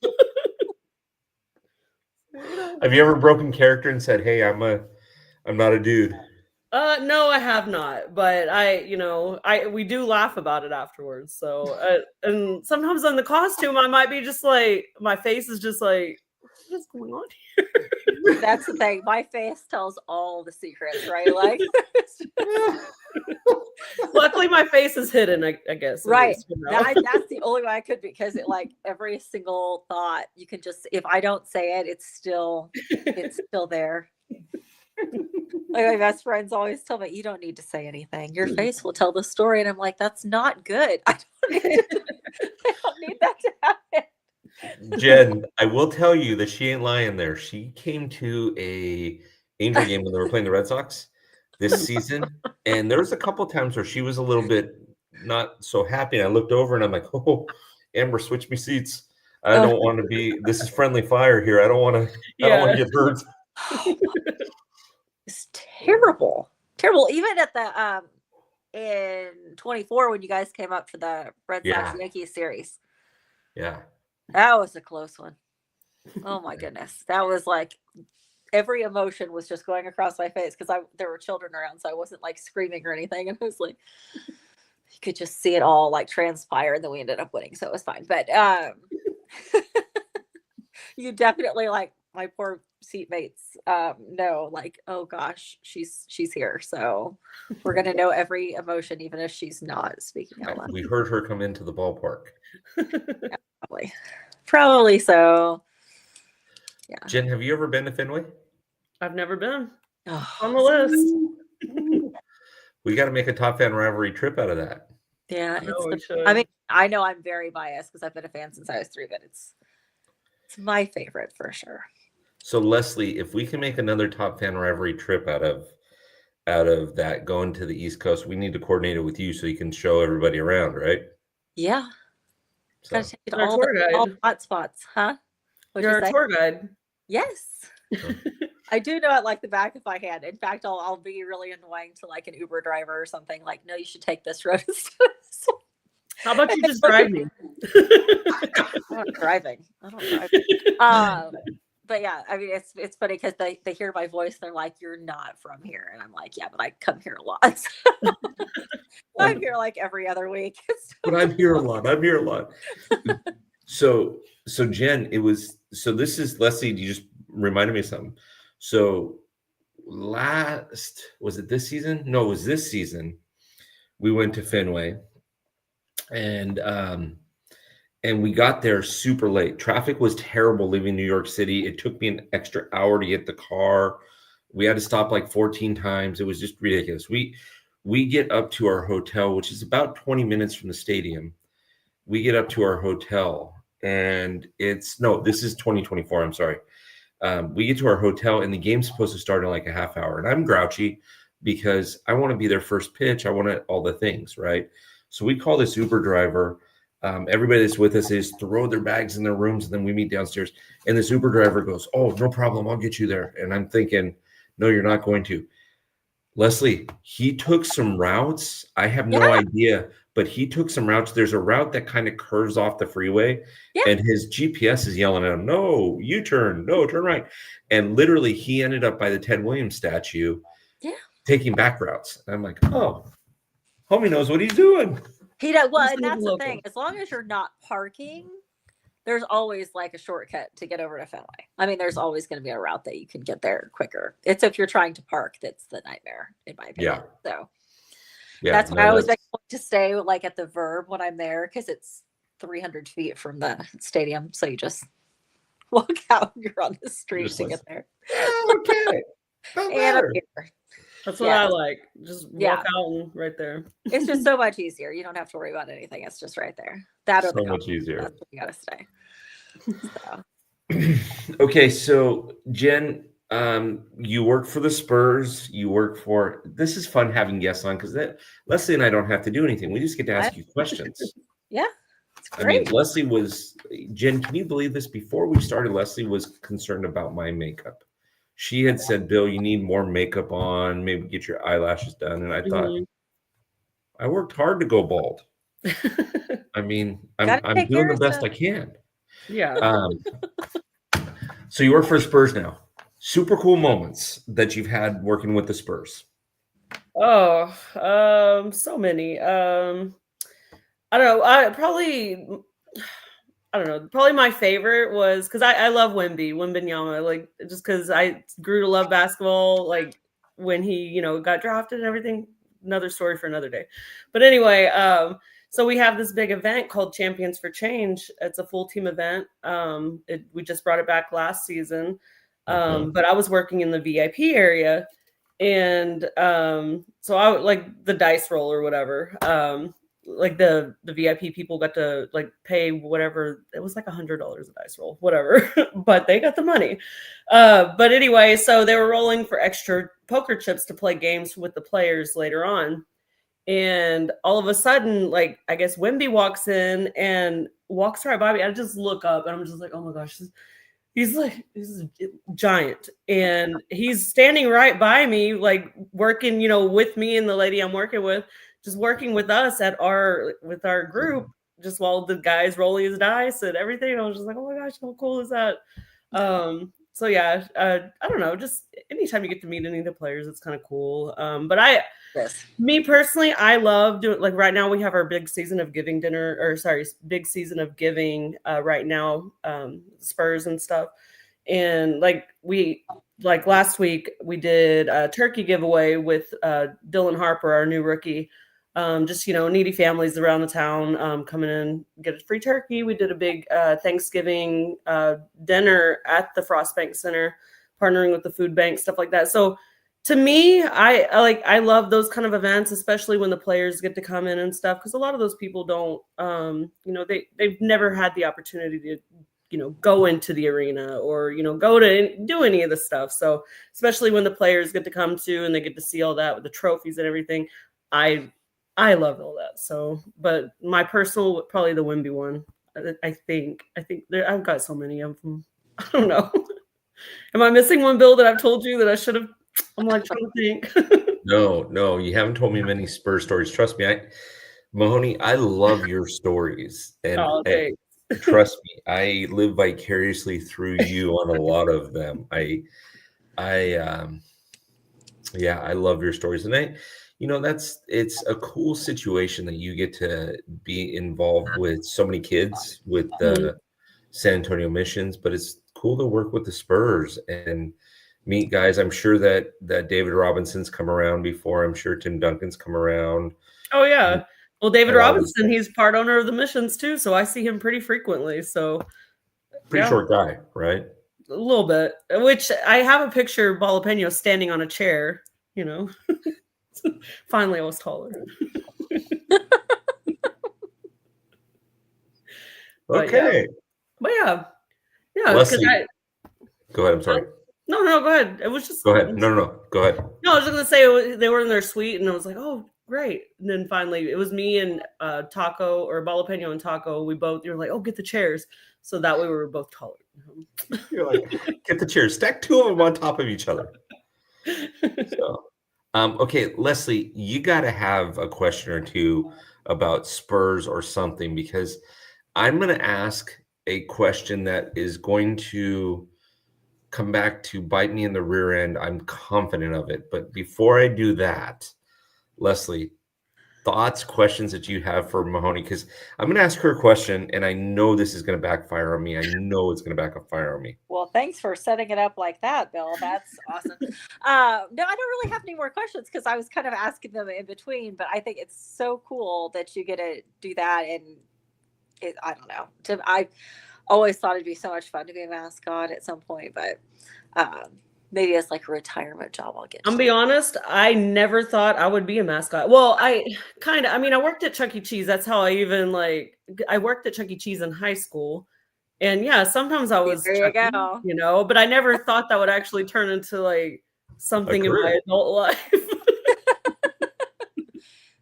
Speaker 1: Have you ever broken character and said, hey, I'm not a dude?
Speaker 3: No, I have not, but we do laugh about it afterwards. So, and sometimes on the costume, I might be just like, my face is just like, what is going on here?
Speaker 2: That's the thing. My face tells all the secrets, right? Like,
Speaker 3: luckily, my face is hidden. I guess.
Speaker 2: Right.
Speaker 3: Least,
Speaker 2: That's the only way I could, because it, like, every single thought you can just, if I don't say it, it's still there. Like, my best friends always tell me, you don't need to say anything. Your face will tell the story. And I'm like, that's not good. I don't need that to happen.
Speaker 1: Jen, I will tell you that she ain't lying there. She came to a Angel game when they were playing the Red Sox this season, and there was a couple times where she was a little bit not so happy. And I looked over and I'm like, oh, Amber, switch me seats. I don't want to be. This is friendly fire here. I don't want to. I don't want to get hurt.
Speaker 2: It's terrible. Even at the in 24 when you guys came up for the Red Sox Yankees series.
Speaker 1: Yeah.
Speaker 2: That was a close one. Oh my goodness. That was like every emotion was just going across my face, because there were children around, so I wasn't like screaming or anything. And I was like, you could just see it all like transpire, and then we ended up winning, so it was fine. But you definitely, like, my poor seatmates know, like, oh gosh, she's here, so we're gonna know every emotion, even if she's not speaking out loud.
Speaker 1: We heard her come into the ballpark.
Speaker 2: Yeah, probably so. Yeah.
Speaker 1: Jen, have you ever been to Fenway?
Speaker 3: I've never been.
Speaker 2: Oh,
Speaker 3: on the list.
Speaker 1: We got to make a top fan rivalry trip out of that.
Speaker 2: Yeah, I mean, I know I'm very biased because I've been a fan since I was 3, but it's my favorite for sure.
Speaker 1: So Lesley, if we can make another top fan rivalry trip out of that, going to the East Coast, we need to coordinate it with you so you can show everybody around, right?
Speaker 2: Yeah.
Speaker 1: So.
Speaker 2: Gotta take it all the hot spots, huh?
Speaker 3: You're a tour guide.
Speaker 2: Yes. I do know it like the back of my hand. In fact, I'll be really annoying to like an Uber driver or something. Like, no, you should take this road.
Speaker 3: How about you just drive me?
Speaker 2: I'm not driving. I don't drive. But yeah, I mean, it's funny because they hear my voice. They're like, "You're not from here," and I'm like, "Yeah, but I come here a lot. I'm here like every other week."
Speaker 1: But I'm here a lot. So Jen, this is Lesley. You just reminded me of something. So was it this season? No, it was this season. We went to Fenway, and we got there super late. Traffic was terrible leaving New York City. It took me an extra hour to get the car. We had to stop like 14 times. It was just ridiculous. We get up to our hotel, which is about 20 minutes from the stadium. We get up to our hotel, and this is 2024. I'm sorry. We get to our hotel, and the game's supposed to start in like a half hour. And I'm grouchy because I want to be their first pitch. I want all the things, right? So we call this Uber driver. Everybody that's with us is throw their bags in their rooms, and then we meet downstairs. And this Uber driver goes, "Oh, no problem. I'll get you there." And I'm thinking, no, you're not going to. Lesley, he took some routes. I have no idea, but he took some routes. There's a route that kind of curves off the freeway, and his GPS is yelling at him, "No, U-turn, no, turn right." And literally, he ended up by the Ted Williams statue, taking back routes. And I'm like, oh, homie knows what he's doing.
Speaker 2: He does. Well, and that's the thing. As long as you're not parking, there's always like a shortcut to get over to Fenway. I mean, there's always going to be a route that you can get there quicker. It's if you're trying to park that's the nightmare, in my opinion. So that's why I always like to stay like at the Verb when I'm there, because it's 300 feet from the stadium. So you just walk out and you're on the street to get there.
Speaker 1: Okay.
Speaker 2: And I'm here.
Speaker 3: That's what I like. Just walk out and right there.
Speaker 2: It's just so much easier. You don't have to worry about anything. It's just right there. That
Speaker 1: so much easier.
Speaker 2: That's where you gotta stay.
Speaker 1: So. Okay, so Jen, you work for the Spurs. This is fun having guests on, because Lesley and I don't have to do anything. We just get to ask you questions.
Speaker 2: Yeah, it's great.
Speaker 1: I mean, Jen, can you believe this? Before we started, Lesley was concerned about my makeup. She had said, "Bill, you need more makeup on, maybe get your eyelashes done." And I thought, I worked hard to go bald. I mean, I'm doing the best I can.
Speaker 3: Yeah.
Speaker 1: So you work for Spurs now. Super cool moments that you've had working with the Spurs.
Speaker 3: Oh, so many. I don't know. I don't know. Probably my favorite was because I love Wembenyama, like just because I grew to love basketball, like when he, got drafted and everything. Another story for another day. But anyway, so we have this big event called Champions for Change. It's a full team event. We just brought it back last season. But I was working in the VIP area, and so I like the dice roll or whatever. Like the VIP people got to like pay whatever, it was like $100 a dice roll, whatever, but they got the money. But anyway, so they were rolling for extra poker chips to play games with the players later on. And all of a sudden, like, I guess Wemby walks in and walks right by me. I just look up and I'm just like, oh my gosh, he's a giant, and he's standing right by me, like working, with me and the lady I'm working with, just working with us with our group, just while the guy's rolling his dice and everything. I was just like, oh my gosh, how cool is that? So yeah, I don't know, just anytime you get to meet any of the players, it's kind of cool. But
Speaker 2: Yes.
Speaker 3: me personally, I love doing, like, right now we have our big season of giving dinner, or sorry, big season of giving right now, Spurs and stuff. And like last week we did a turkey giveaway with Dylan Harper, our new rookie. Just, needy families around the town coming in, get a free turkey. We did a big Thanksgiving dinner at the Frost Bank Center, partnering with the food bank, stuff like that. So to me, I love those kind of events, especially when the players get to come in and stuff, because a lot of those people don't, they've never had the opportunity to, go into the arena or, go to do any of the stuff. So especially when the players get to come to and they get to see all that with the trophies and everything, I love all that. So, but my personal, probably the Wemby one. I think I've got so many of them. I don't know. Am I missing one, Bill, that I've told you that I should have? I'm like trying to think.
Speaker 1: No, you haven't told me many Spurs stories. Trust me, Mahoney, I love your stories, and
Speaker 3: Thanks.
Speaker 1: trust me, I live vicariously through you on a lot of them. Yeah, I love your stories, and it's a cool situation that you get to be involved with so many kids with the San Antonio Missions, but it's cool to work with the Spurs and meet guys. I'm sure that David Robinson's come around before. I'm sure Tim Duncan's come around.
Speaker 3: Oh yeah. Well, David Robinson, he's part owner of the Missions too, so I see him pretty frequently. So
Speaker 1: pretty short guy, right?
Speaker 3: A little bit. Which I have a picture of Balapeno standing on a chair, Finally, I was taller.
Speaker 1: Okay.
Speaker 3: But yeah.
Speaker 1: Lesley, go ahead. I'm sorry.
Speaker 3: No, go ahead. It was just.
Speaker 1: Go ahead. No. Go ahead.
Speaker 3: No, I was just gonna say they were in their suite, and I was like, oh, great. And then finally, it was me and Taco, or Balapeno and Taco. You were like, oh, get the chairs, so that way we were both taller.
Speaker 1: You're like, get the chairs. Stack two of them on top of each other. So. Okay, Lesley, you got to have a question or two about Spurs or something, because I'm going to ask a question that is going to come back to bite me in the rear end. I'm confident of it. But before I do that, Lesley, thoughts, questions that you have for Mahoney, because I'm going to ask her a question, and I know this is going to backfire on me. I know it's going to backfire on me.
Speaker 2: Well, thanks for setting it up like that, Bill. That's awesome. No, I don't really have any more questions because I was kind of asking them in between, but I think it's so cool that you get to do that. And I don't know. I always thought it'd be so much fun to be a mascot at some point, but maybe it's like a retirement job I'll get.
Speaker 3: I'm be honest, I never thought I would be a mascot. Well, I worked at Chuck E. Cheese. That's how I worked at Chuck E. Cheese in high school. And yeah, sometimes I was
Speaker 2: there you go.
Speaker 3: But I never thought that would actually turn into like something in my adult life.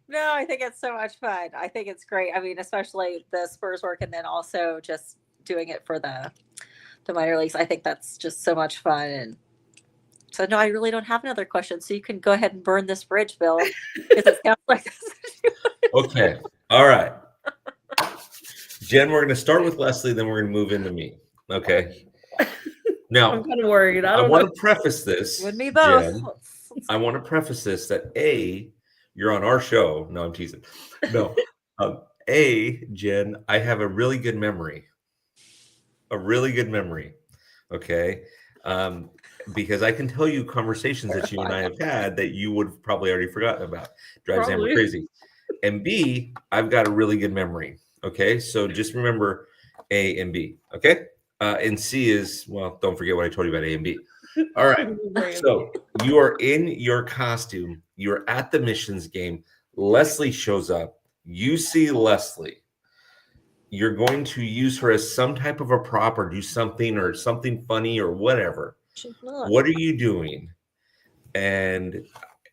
Speaker 2: No, I think it's so much fun. I think it's great. I mean, especially the Spurs work, and then also just doing it for the minor leagues. I think that's just so much fun. And so, no, I really don't have another question. So you can go ahead and burn this bridge, Bill, because it sounds like this.
Speaker 1: Okay. All right. Jen, we're going to start with Lesley, then we're going to move into me. Okay. Now,
Speaker 3: I'm kind of worried.
Speaker 1: I want to preface this.
Speaker 2: With me both.
Speaker 1: Jen, I want to preface this that you're on our show. No, I'm teasing. No, Jen, I have a really good memory. Okay. Because I can tell you conversations that you and I have had that you would have probably already forgotten about. Drives Amber
Speaker 3: Probably.
Speaker 1: crazy. And B, I've got a really good memory. Okay. So just remember A and B. Okay. And C is, well, don't forget what I told you about A and B. All right. So you are in your costume. You're at the missions game. Lesley shows up. You see Lesley. You're going to use her as some type of a prop or do something funny or whatever.
Speaker 2: She's not.
Speaker 1: What are you doing? And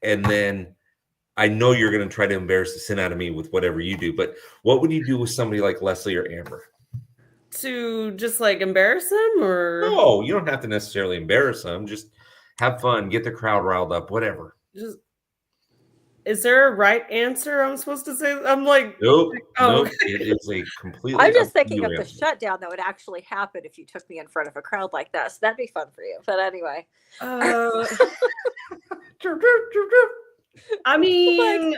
Speaker 1: then I know you're going to try to embarrass the sin out of me with whatever you do, but what would you do with somebody like Lesley or Amber?
Speaker 3: To just like embarrass them, or
Speaker 1: No, you don't have to necessarily embarrass them. Just have fun, get the crowd riled up, whatever.
Speaker 3: just is there a right answer I'm supposed to say? I'm like,
Speaker 1: Nope.
Speaker 3: oh,
Speaker 1: Nope. It is a completely.
Speaker 2: I'm just
Speaker 1: up to
Speaker 2: thinking
Speaker 1: you
Speaker 2: of the
Speaker 1: answer.
Speaker 2: shutdown that would actually happen if you took me in front of a crowd like this. That'd be fun for you. But anyway.
Speaker 3: I mean,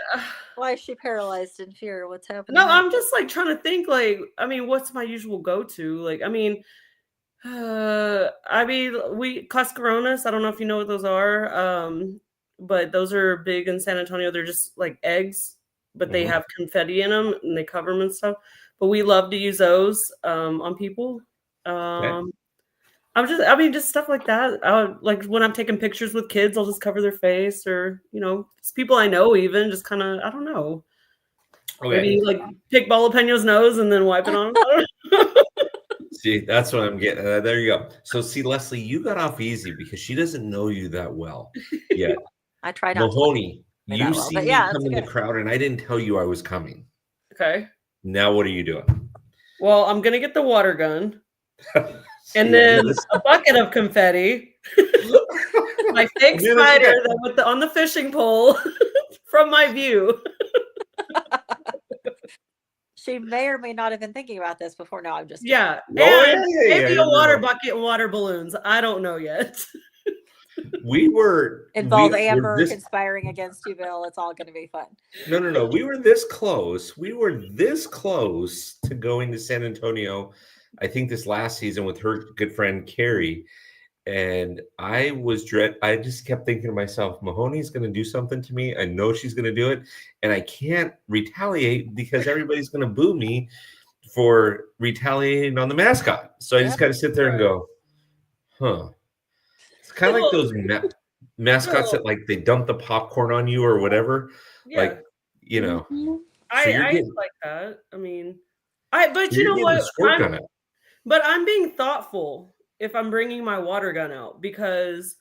Speaker 2: Why is she paralyzed in fear? What's happening?
Speaker 3: no, I'm just like trying to think. Like, I mean, what's my usual go-to? Like, I mean, we cascarones. I don't know if you know what those are. But those are big in San Antonio. They're just like eggs, but they have confetti in them and they cover them and stuff. But we love to use those on people. Just stuff like that. Like when I'm taking pictures with kids, I'll just cover their face, or it's people I know, even just kind of, I don't know. Okay. Maybe like pick Balapeño's nose and then wipe it on him.
Speaker 1: See, that's what I'm getting. There you go. So see, Lesley, you got off easy because she doesn't know you that well yet.
Speaker 2: I tried not
Speaker 1: Mahoney,
Speaker 2: to
Speaker 1: you see me come in the crowd and I didn't tell you I was coming.
Speaker 3: Okay.
Speaker 1: Now what are you doing?
Speaker 3: Well, I'm going to get the water gun. And then a bucket of confetti. My fake spider on the fishing pole from my view.
Speaker 2: She may or may not have been thinking about this before. No, I'm just
Speaker 3: kidding. Maybe a water bucket and water balloons. I don't know yet.
Speaker 1: We were
Speaker 2: Amber conspiring against you, Bill. It's all going to be fun.
Speaker 1: No. We were this close. We were this close to going to San Antonio, I think this last season with her good friend Carrie. And I just kept thinking to myself, Mahoney's going to do something to me. I know she's going to do it. And I can't retaliate because everybody's going to boo me for retaliating on the mascot. So I just got to sit there and go, huh. It's kind of like those mascots that like they dump the popcorn on you or whatever. Yeah. Like,
Speaker 3: I like that. I mean, but you know what? But I'm being thoughtful if I'm bringing my water gun out because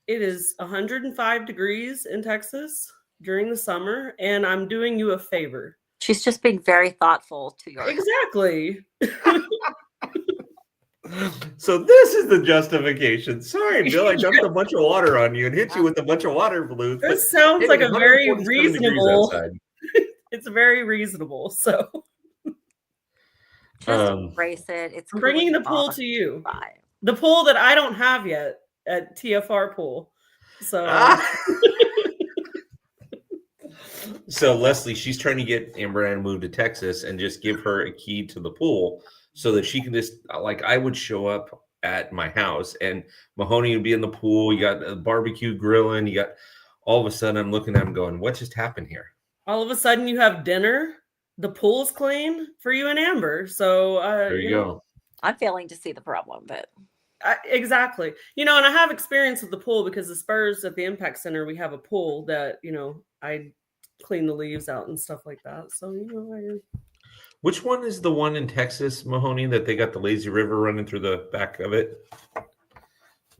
Speaker 3: it is 105 degrees in Texas during the summer, and I'm doing you a favor.
Speaker 2: She's just being very thoughtful to your
Speaker 3: exactly.
Speaker 1: So this is the justification. Sorry, Bill, I dumped a bunch of water on you and hit you with a bunch of water balloons.
Speaker 3: This sounds like a very reasonable. It's very reasonable. So
Speaker 2: just embrace it. It's
Speaker 3: bringing the pool to you. The pool that I don't have yet at TFR pool. So.
Speaker 1: So Lesley, she's trying to get Amber and move to Texas and just give her a key to the pool so that she can just, like, I would show up at my house and Mahoney would be in the pool. You got a barbecue grilling. You got, all of a sudden I'm looking at him going, what just happened here?
Speaker 3: All of a sudden you have dinner. The pool's clean for you and Amber. So
Speaker 1: there you go.
Speaker 2: I'm failing to see the problem, but.
Speaker 3: Exactly. And I have experience with the pool because the Spurs at the Impact Center, we have a pool that, I clean the leaves out and stuff like that. So,
Speaker 1: Which one is the one in Texas, Mahoney, that they got the lazy river running through the back of it?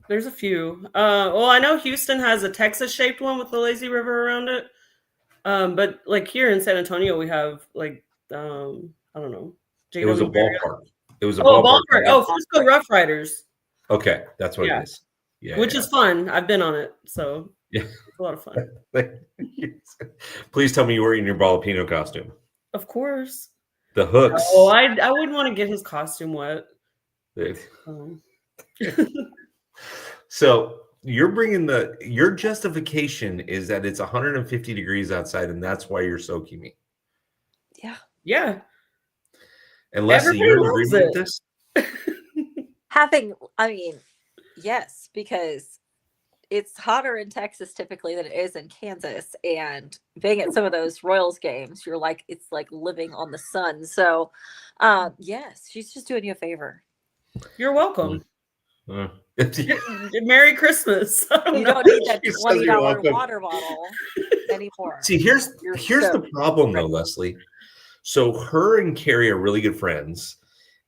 Speaker 3: There's a few. Well, I know Houston has a Texas-shaped one with the lazy river around it. But like here in San Antonio, we have like, I don't know.
Speaker 1: It was a ballpark. It was a ballpark.
Speaker 3: Oh, Frisco Rough Riders.
Speaker 1: Okay, that's what it is. Yeah,
Speaker 3: which is fun. I've been on it, so
Speaker 1: yeah,
Speaker 3: it's a lot of fun.
Speaker 1: Please tell me you were in your Jalapeno costume.
Speaker 3: Of course.
Speaker 1: The hooks.
Speaker 3: Oh, I wouldn't want to get his costume wet.
Speaker 1: So you're bringing your justification is that it's 150 degrees outside, and that's why you're soaking me.
Speaker 2: Yeah.
Speaker 3: Yeah.
Speaker 1: And Lesley,
Speaker 3: Everybody
Speaker 1: you're in
Speaker 3: loves
Speaker 1: agreement
Speaker 3: it.
Speaker 1: with this?
Speaker 2: Yes, because it's hotter in Texas typically than it is in Kansas. And being at some of those Royals games, it's like living on the sun. So, yes, she's just doing you a favor.
Speaker 3: You're welcome.
Speaker 1: Uh,
Speaker 3: Merry Christmas.
Speaker 2: You don't need that
Speaker 1: She says you're
Speaker 2: $20
Speaker 1: welcome.
Speaker 2: water bottle anymore.
Speaker 1: See, here's
Speaker 2: so
Speaker 1: the problem though, Lesley. So her and Carrie are really good friends,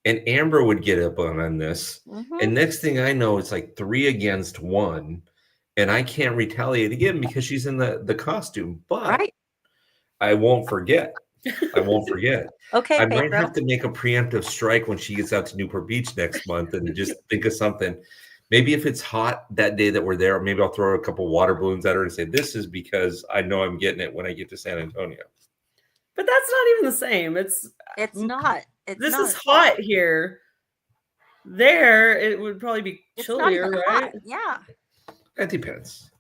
Speaker 1: and Amber would get up on this. And next thing I know, it's like 3 against 1, and I can't retaliate again because she's in the costume. But
Speaker 2: Right.
Speaker 1: I won't forget.
Speaker 2: Okay,
Speaker 1: I might
Speaker 2: Pedro.
Speaker 1: have to make a preemptive strike when she gets out to Newport Beach next month and just think of something. Maybe if it's hot that day that we're there, maybe I'll throw a couple water balloons at her and say, this is because I know I'm getting it when I get to San Antonio.
Speaker 3: But that's not even the same. It's
Speaker 2: not.
Speaker 3: This is hot here. There, it would probably be
Speaker 2: It's
Speaker 3: chillier,
Speaker 2: not even
Speaker 3: right?
Speaker 2: hot. Yeah.
Speaker 1: It depends.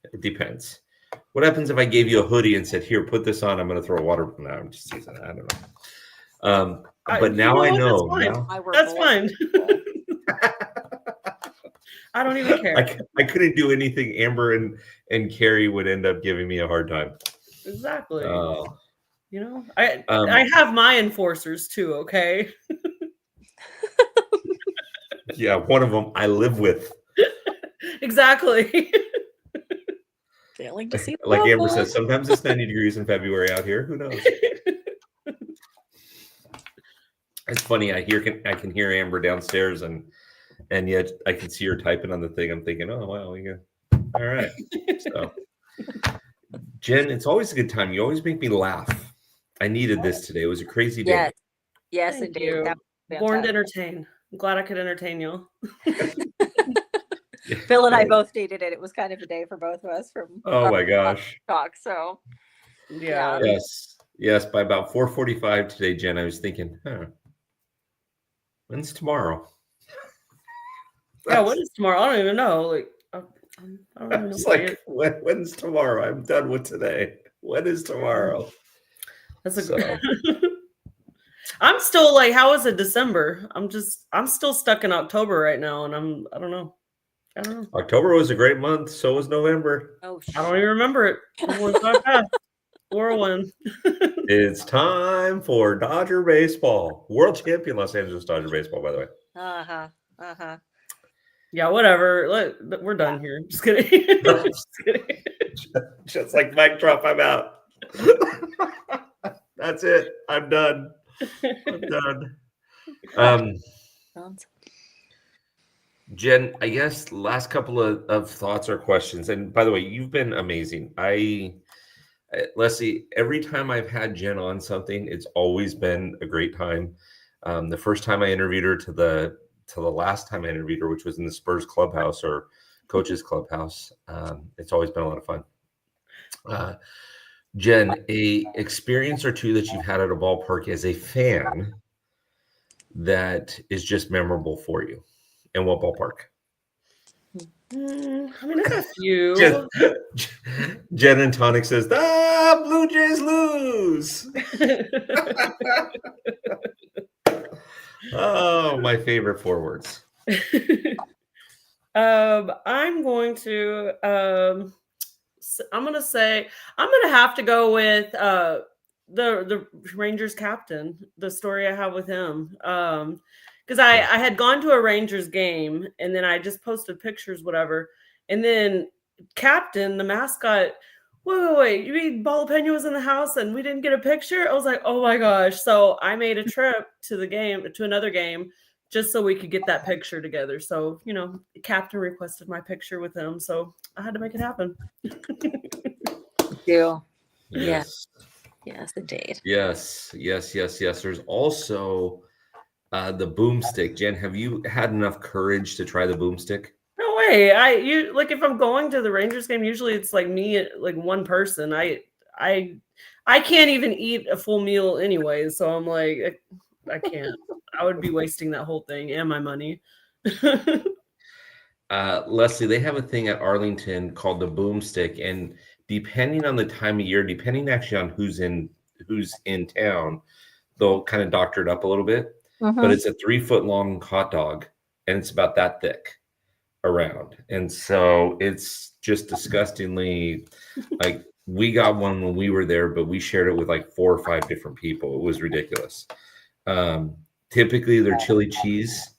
Speaker 1: What happens if I gave you a hoodie and said, here, put this on, I'm going to throw a water. No, I'm just teasing. I don't know. But now I know.
Speaker 3: That's fine. I don't even care.
Speaker 1: I couldn't do anything. Amber and Carrie would end up giving me a hard time.
Speaker 3: Exactly. I have my enforcers too, okay?
Speaker 1: Yeah, one of them I live with.
Speaker 3: Exactly.
Speaker 2: Failing to see
Speaker 1: like Amber says, sometimes it's 90 degrees in February out here. Who knows? It's funny. I can hear Amber downstairs, and yet I can see her typing on the thing. I'm thinking, oh wow, all right. So, Jen, it's always a good time. You always make me laugh. I needed this today. It was a crazy day.
Speaker 2: Yes,
Speaker 3: Thank
Speaker 2: indeed.
Speaker 3: you. Born to entertain. I'm glad I could entertain you.
Speaker 2: Phil and I both needed it. It was kind of a day for both of us from
Speaker 1: my gosh.
Speaker 2: Talk. So
Speaker 3: yeah.
Speaker 1: Yes. By about 4:45 today, Jen, I was thinking, when's tomorrow?
Speaker 3: Yeah, what is tomorrow? I don't even know. Like, I don't even know.
Speaker 1: It's like, when's tomorrow? I'm done with today. When is tomorrow?
Speaker 3: That's a good. I'm still like, how is it December? I'm still stuck in October right now, and I don't know.
Speaker 1: October was a great month. So was November.
Speaker 2: Oh,
Speaker 3: I don't even remember it. Whirlwind.
Speaker 1: It's time for Dodger baseball. World champion Los Angeles Dodger baseball, by the way.
Speaker 3: Yeah, whatever. We're done here. Just kidding. Just kidding.
Speaker 1: Just like mic drop, I'm out. That's it. I'm done. Jen, I guess last couple of thoughts or questions. And by the way, you've been amazing. Lesley, every time I've had Jen on something, it's always been a great time. The first time I interviewed her to the last time I interviewed her, which was in the Spurs clubhouse or coaches clubhouse. It's always been a lot of fun. Jen, a experience or two that you've had at a ballpark as a fan that is just memorable for you. And what ballpark?
Speaker 3: I mean, there's a few.
Speaker 1: Jen and Tonic says, the Blue Jays lose. Oh, my favorite 4 words.
Speaker 3: I'm going to have to go with the Rangers captain, the story I have with him. Because I had gone to a Rangers game, and then I just posted pictures, whatever. And then Captain, the mascot, wait, you mean Ballapena was in the house and we didn't get a picture? I was like, oh my gosh. So I made a trip to another game, just so we could get that picture together. So, the Captain requested my picture with him, so I had to make it happen.
Speaker 2: Yes, indeed.
Speaker 1: Yes. There's also the boomstick. Jen, have you had enough courage to try the boomstick?
Speaker 3: No way. If I'm going to the Rangers game, usually it's like me, like one person. I can't even eat a full meal anyway, so I'm like, I can't. I would be wasting that whole thing and my money.
Speaker 1: Lesley, they have a thing at Arlington called the boomstick, and depending on the time of year, depending actually on who's in town, they'll kind of doctor it up a little bit. But it's a 3-foot long hot dog, and it's about that thick around, and so it's just disgustingly like we got one when we were there, but we shared it with like 4 or 5 different people. It was ridiculous. Typically, they're chili cheese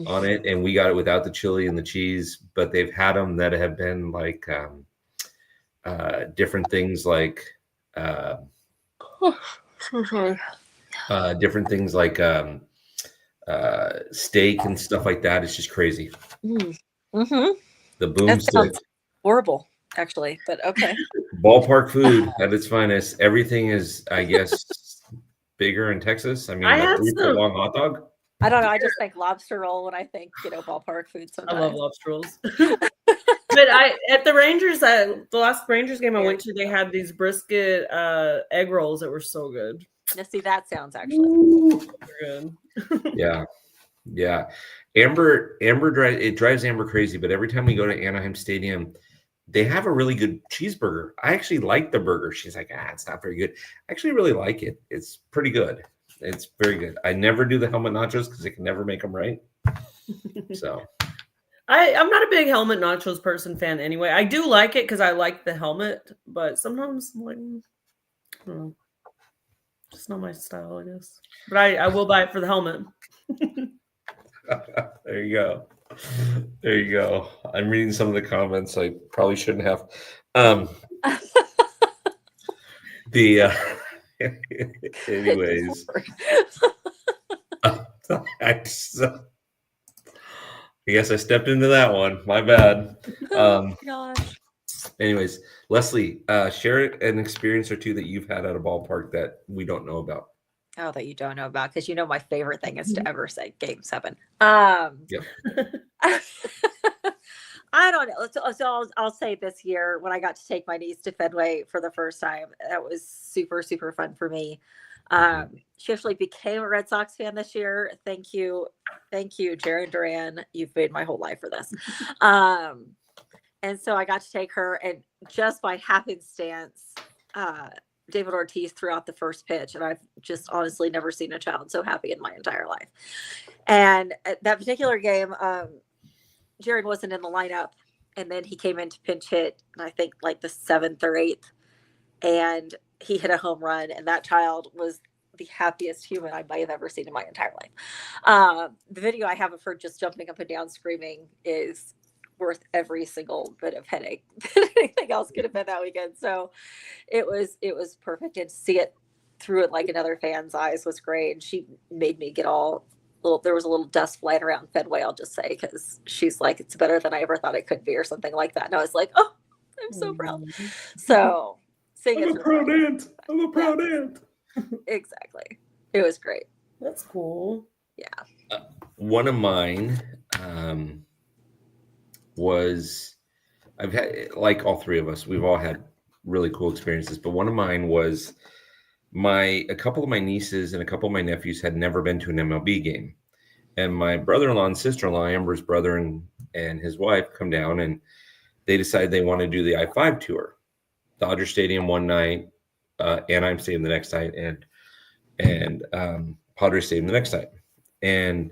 Speaker 1: on it, and we got it without the chili and the cheese, but they've had them that have been like different things like different things like steak and stuff like that. It's just crazy.
Speaker 2: Mm-hmm.
Speaker 1: The boomstick.
Speaker 2: Horrible, actually, but okay.
Speaker 1: Ballpark food at its finest. Everything is, I guess, bigger in Texas. I mean,
Speaker 3: I
Speaker 1: a
Speaker 3: had
Speaker 1: 3-foot long hot dog.
Speaker 2: I don't know. I just think lobster roll when I think, ballpark food sometimes.
Speaker 3: I love lobster rolls. But at the Rangers, the last Rangers game I went to, they had these brisket egg rolls that were so good.
Speaker 2: Now, see, that sounds actually
Speaker 3: Good.
Speaker 1: Yeah. Amber drives Amber crazy, but every time we go to Anaheim Stadium, they have a really good cheeseburger. I actually like the burger. She's like, it's not very good. I actually really like it. It's pretty good. It's very good. I never do the helmet nachos because I can never make them right. So
Speaker 3: I'm not a big helmet nachos person fan anyway. I do like it because I like the helmet, but sometimes I'm like, I don't know. Just not my style, I guess. But I will buy it for the helmet.
Speaker 1: There you go. There you go. I'm reading some of the comments I probably shouldn't have. Anyways. I guess I stepped into that one. My bad.
Speaker 2: Oh gosh.
Speaker 1: Anyways, Lesley, share an experience or two that you've had at a ballpark that we don't know about.
Speaker 2: Oh, that you don't know about, because my favorite thing is to ever say Game 7.
Speaker 1: Yep.
Speaker 2: I don't know. So I'll say this year when I got to take my niece to Fenway for the first time, that was super, super fun for me. She actually became a Red Sox fan this year. Thank you, Jaron Duran. You've made my whole life for this. And so I got to take her, and just by happenstance, David Ortiz threw out the first pitch, and I've just honestly never seen a child so happy in my entire life. And at that particular game, Jared wasn't in the lineup, and then he came in to pinch hit, and I think like the 7th or 8th, and he hit a home run, and that child was the happiest human I might have ever seen in my entire life. The video I have of her just jumping up and down screaming is worth every single bit of headache that anything else could have been that weekend. So it was perfect, and to see it through it like another fan's eyes was great. And she made me get there was a little dust flying around Fenway, I'll just say, because she's like, it's better than I ever thought it could be, or something like that. And I was like, oh, I'm so proud. So
Speaker 1: I'm a proud aunt. I'm a proud aunt.
Speaker 2: Exactly. It was great.
Speaker 3: That's cool.
Speaker 2: Yeah.
Speaker 1: One of mine was, I've had, like all three of us, we've all had really cool experiences, but one of mine was a couple of my nieces and a couple of my nephews had never been to an MLB game. And my brother-in-law and sister-in-law, Amber's brother and his wife, come down, and they decided they want to do the I-5 tour. Dodger Stadium one night, Anaheim Stadium the next night, and Padres Stadium the next night. And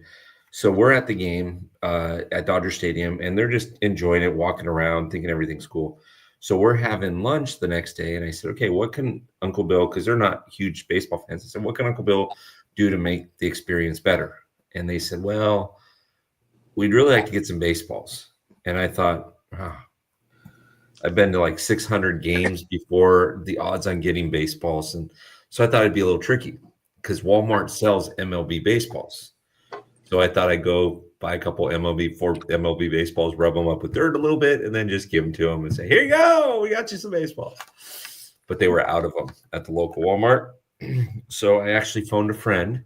Speaker 1: so we're at the game at Dodger Stadium, and they're just enjoying it, walking around, thinking everything's cool. So we're having lunch the next day, and I said, okay, what can Uncle Bill, because they're not huge baseball fans, I said, what can Uncle Bill do to make the experience better? And they said, well, we'd really like to get some baseballs. And I thought, I've been to like 600 games before, the odds on getting baseballs. And so I thought it'd be a little tricky because Walmart sells MLB baseballs. So I thought I'd go buy a couple MLB baseballs, rub them up with dirt a little bit, and then just give them to them and say, here you go, we got you some baseballs. But they were out of them at the local Walmart. So I actually phoned a friend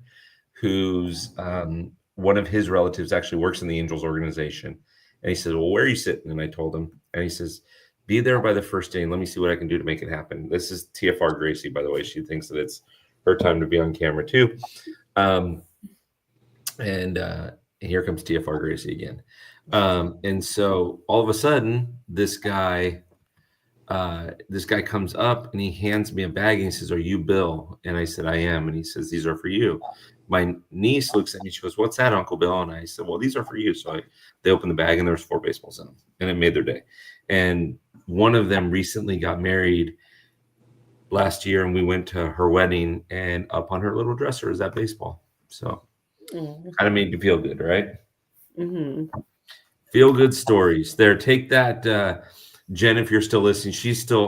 Speaker 1: who's one of his relatives actually works in the Angels organization. And he says, well, where are you sitting? And I told him, and he says, be there by the first day and let me see what I can do to make it happen. This is TFR Gracie, by the way. She thinks that it's her time to be on camera too. And here comes TFR Gracie again. And so all of a sudden, this guy comes up and he hands me a bag and he says, "Are you Bill?" And I said, "I am." And he says, "These are for you." My niece looks at me. She goes, "What's that, Uncle Bill?" And I said, "Well, these are for you." So they opened the bag and there was 4 baseballs in them, and it made their day. And one of them recently got married last year, and we went to her wedding, and up on her little dresser is that baseball. So kind of made you feel good, right?
Speaker 3: Mm-hmm.
Speaker 1: Feel good stories. There, take that, Jen. If you're still listening,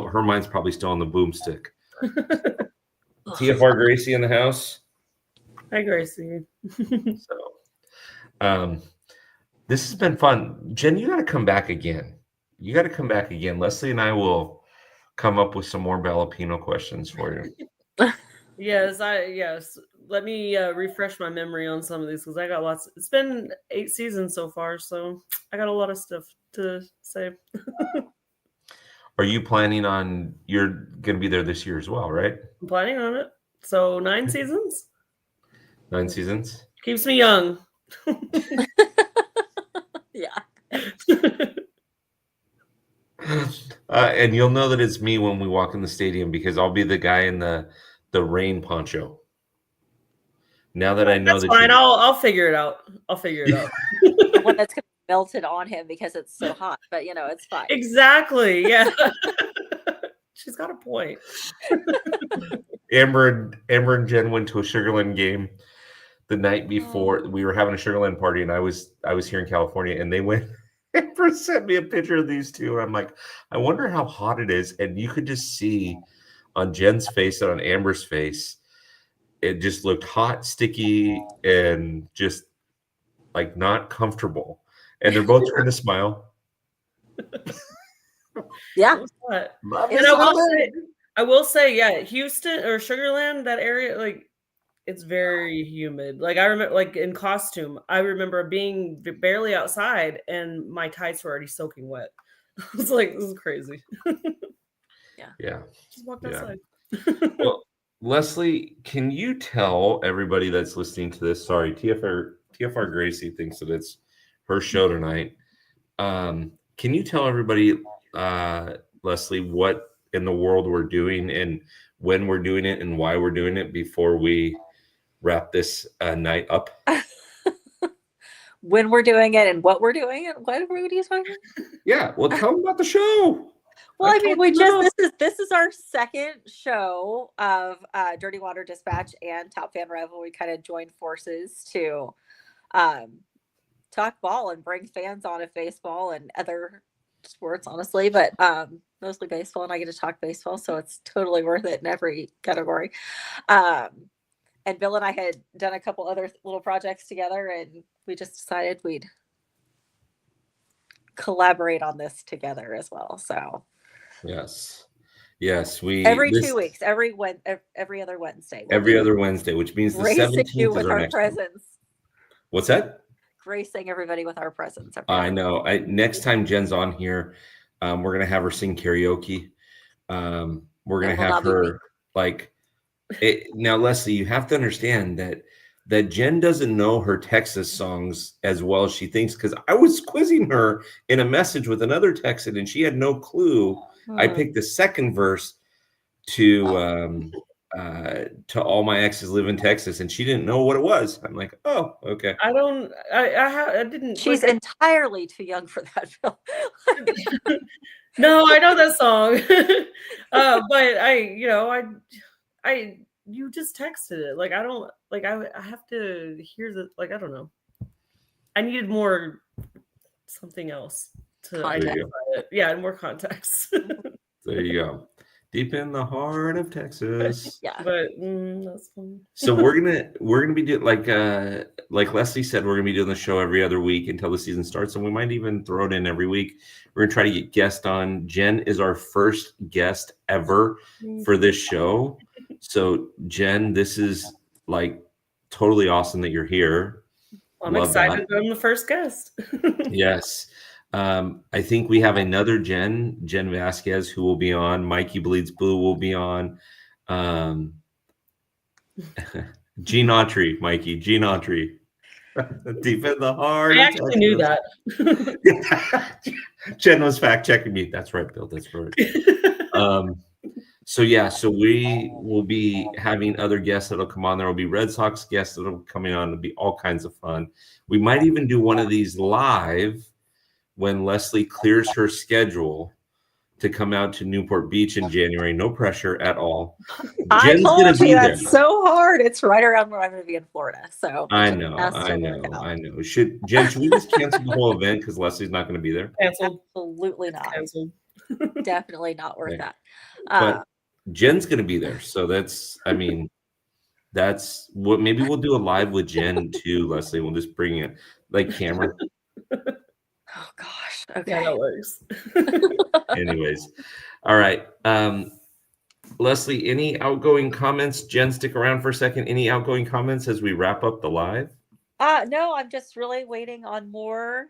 Speaker 1: her mind's probably still on the boomstick. TFR Gracie in the house.
Speaker 3: Hi, Gracie.
Speaker 1: So, this has been fun. Jen, you got to come back again. Lesley and I will come up with some more Ballapino questions for you.
Speaker 3: Yes. Let me refresh my memory on some of these because I got lots. It's been 8 seasons so far, so I got a lot of stuff to say.
Speaker 1: Are you planning on? You're going to be there this year as well, right?
Speaker 3: I'm planning on it. So 9 seasons.
Speaker 1: 9 seasons
Speaker 3: Keeps me young.
Speaker 2: Yeah.
Speaker 1: And you'll know that it's me when we walk in the stadium because I'll be the guy in the rain poncho. Now that I know
Speaker 3: that's
Speaker 1: that
Speaker 3: fine. I'll figure it out.
Speaker 2: The one that's gonna be melted on him because it's so hot, but it's fine.
Speaker 3: Exactly. Yeah. She's got a point.
Speaker 1: Amber and Jen went to a Sugarland game the night before. We were having a Sugarland party, and I was here in California, and they went. Amber sent me a picture of these two, and I'm like, I wonder how hot it is. And you could just see on Jen's face and on Amber's face, it just looked hot, sticky, and just like not comfortable. And they're both trying to smile.
Speaker 2: Yeah.
Speaker 3: And I will say, yeah, Houston or Sugarland, that area, like, it's very humid. Like, I remember, like, in costume, I remember being barely outside and my tights were already soaking wet. I was like, this is crazy.
Speaker 1: Yeah.
Speaker 3: Just walked outside.
Speaker 1: Well, Lesley, can you tell everybody that's listening to this? Sorry, TFR Gracie thinks that it's her show tonight. Can you tell everybody, Lesley, what in the world we're doing and when we're doing it and why we're doing it before we wrap this night up?
Speaker 2: When we're doing it and what we're doing and what are you talking about?
Speaker 1: Yeah, well, tell them about the show.
Speaker 2: Well, I mean, this is our second show of Dirty Water Dispatch and Top Fan Rival. We kind of joined forces to talk ball and bring fans on of baseball and other sports, honestly, but mostly baseball. And I get to talk baseball, so it's totally worth it in every category. And Bill and I had done a couple other little projects together, and we just decided we'd collaborate on this together as well. So.
Speaker 1: Yes, we
Speaker 2: every 2 weeks, every other Wednesday.
Speaker 1: Every other Wednesday, which means the 17th is our next presence. One. What's that?
Speaker 2: Gracing everybody with our presence.
Speaker 1: I know. Next time Jen's on here, we're gonna have her sing karaoke. We're gonna have her now, Lesley, you have to understand that Jen doesn't know her Texas songs as well as she thinks, because I was quizzing her in a message with another Texan and she had no clue. I picked the second verse to All My Exes Live in Texas, and she didn't know what it was. I'm like, oh, okay.
Speaker 3: I didn't.
Speaker 2: She's entirely too young for that, Phil.
Speaker 3: No, I know that song. But you just texted it. Like, I don't, like, I have to hear the, like, I don't know. I needed more something else to identify it. Yeah, more context.
Speaker 1: There you go. Deep in the heart of Texas.
Speaker 2: Yeah.
Speaker 3: But that's fun.
Speaker 1: So we're gonna be doing like Lesley said, we're gonna be doing the show every other week until the season starts, and we might even throw it in every week. We're gonna try to get guests on. Jen is our first guest ever for this show. So Jen, this is like totally awesome that you're here.
Speaker 3: I'm excited that I'm the first guest.
Speaker 1: Yes. I think we have another Jen Vasquez, who will be on. Mikey Bleeds Blue will be on. Gene Autry, Mikey. Gene Autry. Deep in the heart.
Speaker 3: I
Speaker 1: of
Speaker 3: actually knew that.
Speaker 1: Texas. Jen was fact checking me. That's right, Bill. That's right. So yeah, so we will be having other guests that'll come on. There will be Red Sox guests that'll be coming on. It'll be all kinds of fun. We might even do one of these live when Lesley clears her schedule to come out to Newport Beach in January. No pressure at all.
Speaker 2: I
Speaker 1: Jen's gonna
Speaker 2: told
Speaker 1: be
Speaker 2: you
Speaker 1: there.
Speaker 2: that's so hard. It's right around where I'm going to be in Florida. So
Speaker 1: I
Speaker 2: it
Speaker 1: know.
Speaker 2: has to work out.
Speaker 1: Should we just cancel the whole event because Lesley's not going to be there?
Speaker 3: Canceled.
Speaker 2: Absolutely not.
Speaker 3: Canceled.
Speaker 2: Definitely not worth
Speaker 1: Okay.
Speaker 2: that.
Speaker 1: But Jen's going to be there, so that's that's what. Maybe we'll do a live with Jen too, Lesley. We'll just bring it like camera.
Speaker 2: Oh gosh. Okay.
Speaker 3: Yeah, that works.
Speaker 1: Anyways, all right. Lesley, any outgoing comments? Jen, stick around for a second. Any outgoing comments as we wrap up the live?
Speaker 2: No, I'm just really waiting on more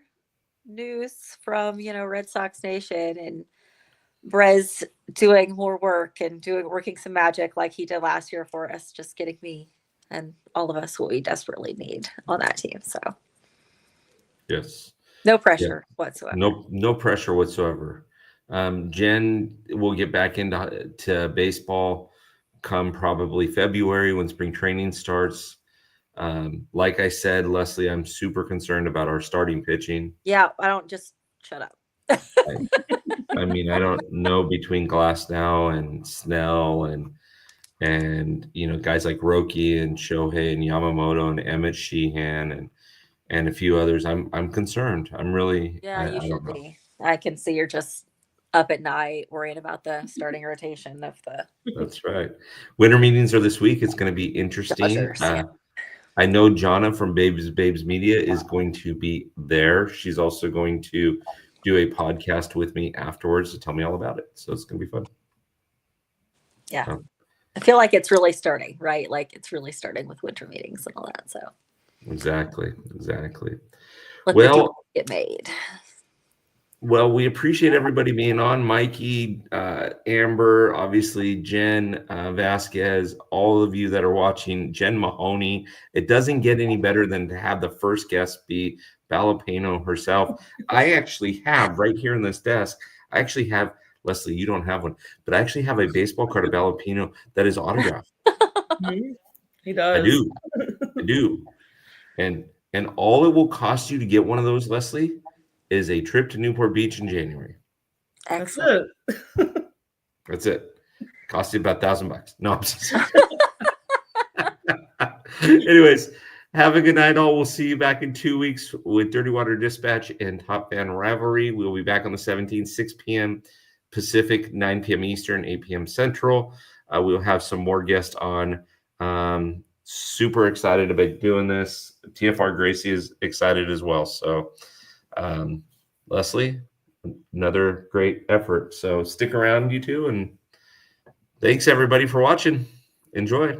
Speaker 2: news from, Red Sox Nation and Brez doing more work and working some magic like he did last year for us, just getting me and all of us what we desperately need on that team. So
Speaker 1: Yes.
Speaker 2: no pressure whatsoever.
Speaker 1: No pressure whatsoever. Jen will get back into baseball come probably February when spring training starts. Like I said, Lesley, I'm super concerned about our starting pitching.
Speaker 2: Yeah, I don't just shut up.
Speaker 1: I mean, I don't know between Glasnow and Snell and guys like Roki and Shohei and Yamamoto and Emmett Sheehan and a few others. I'm concerned. I'm really
Speaker 2: You should be. I can see you're just up at night worrying about the starting rotation of the.
Speaker 1: That's right. Winter meetings are this week. It's going to be interesting. I know Jonna from Babes Media is going to be there. She's also going to do a podcast with me afterwards to tell me all about it. So it's going to be fun.
Speaker 2: Yeah. I feel like it's really starting, right? Like it's really starting with winter meetings and all that. So
Speaker 1: exactly.
Speaker 2: Let the deal get made.
Speaker 1: Well, we appreciate everybody being on. Mikey, Amber, obviously Jen Vasquez, all of you that are watching, Jen Mahoney. It doesn't get any better than to have the first guest be Balapeno herself. I actually have right here in this desk, Lesley, you don't have one, but I actually have a baseball card of Balapeno that is autographed.
Speaker 3: He does.
Speaker 1: I do. And all it will cost you to get one of those, Lesley, is a trip to Newport Beach in January.
Speaker 2: Excellent.
Speaker 1: That's it. Cost you about $1,000. No, I'm just anyways, have a good night, all. We'll see you back in 2 weeks with Dirty Water Dispatch and Top Fan Rivalry. We'll be back on the 17th, 6 p.m. Pacific, 9 p.m. Eastern, 8 p.m. Central. We'll have some more guests on. Super excited about doing this. TFR Gracie is excited as well. So, Lesley, another great effort. So stick around, you two, and thanks everybody for watching. Enjoy.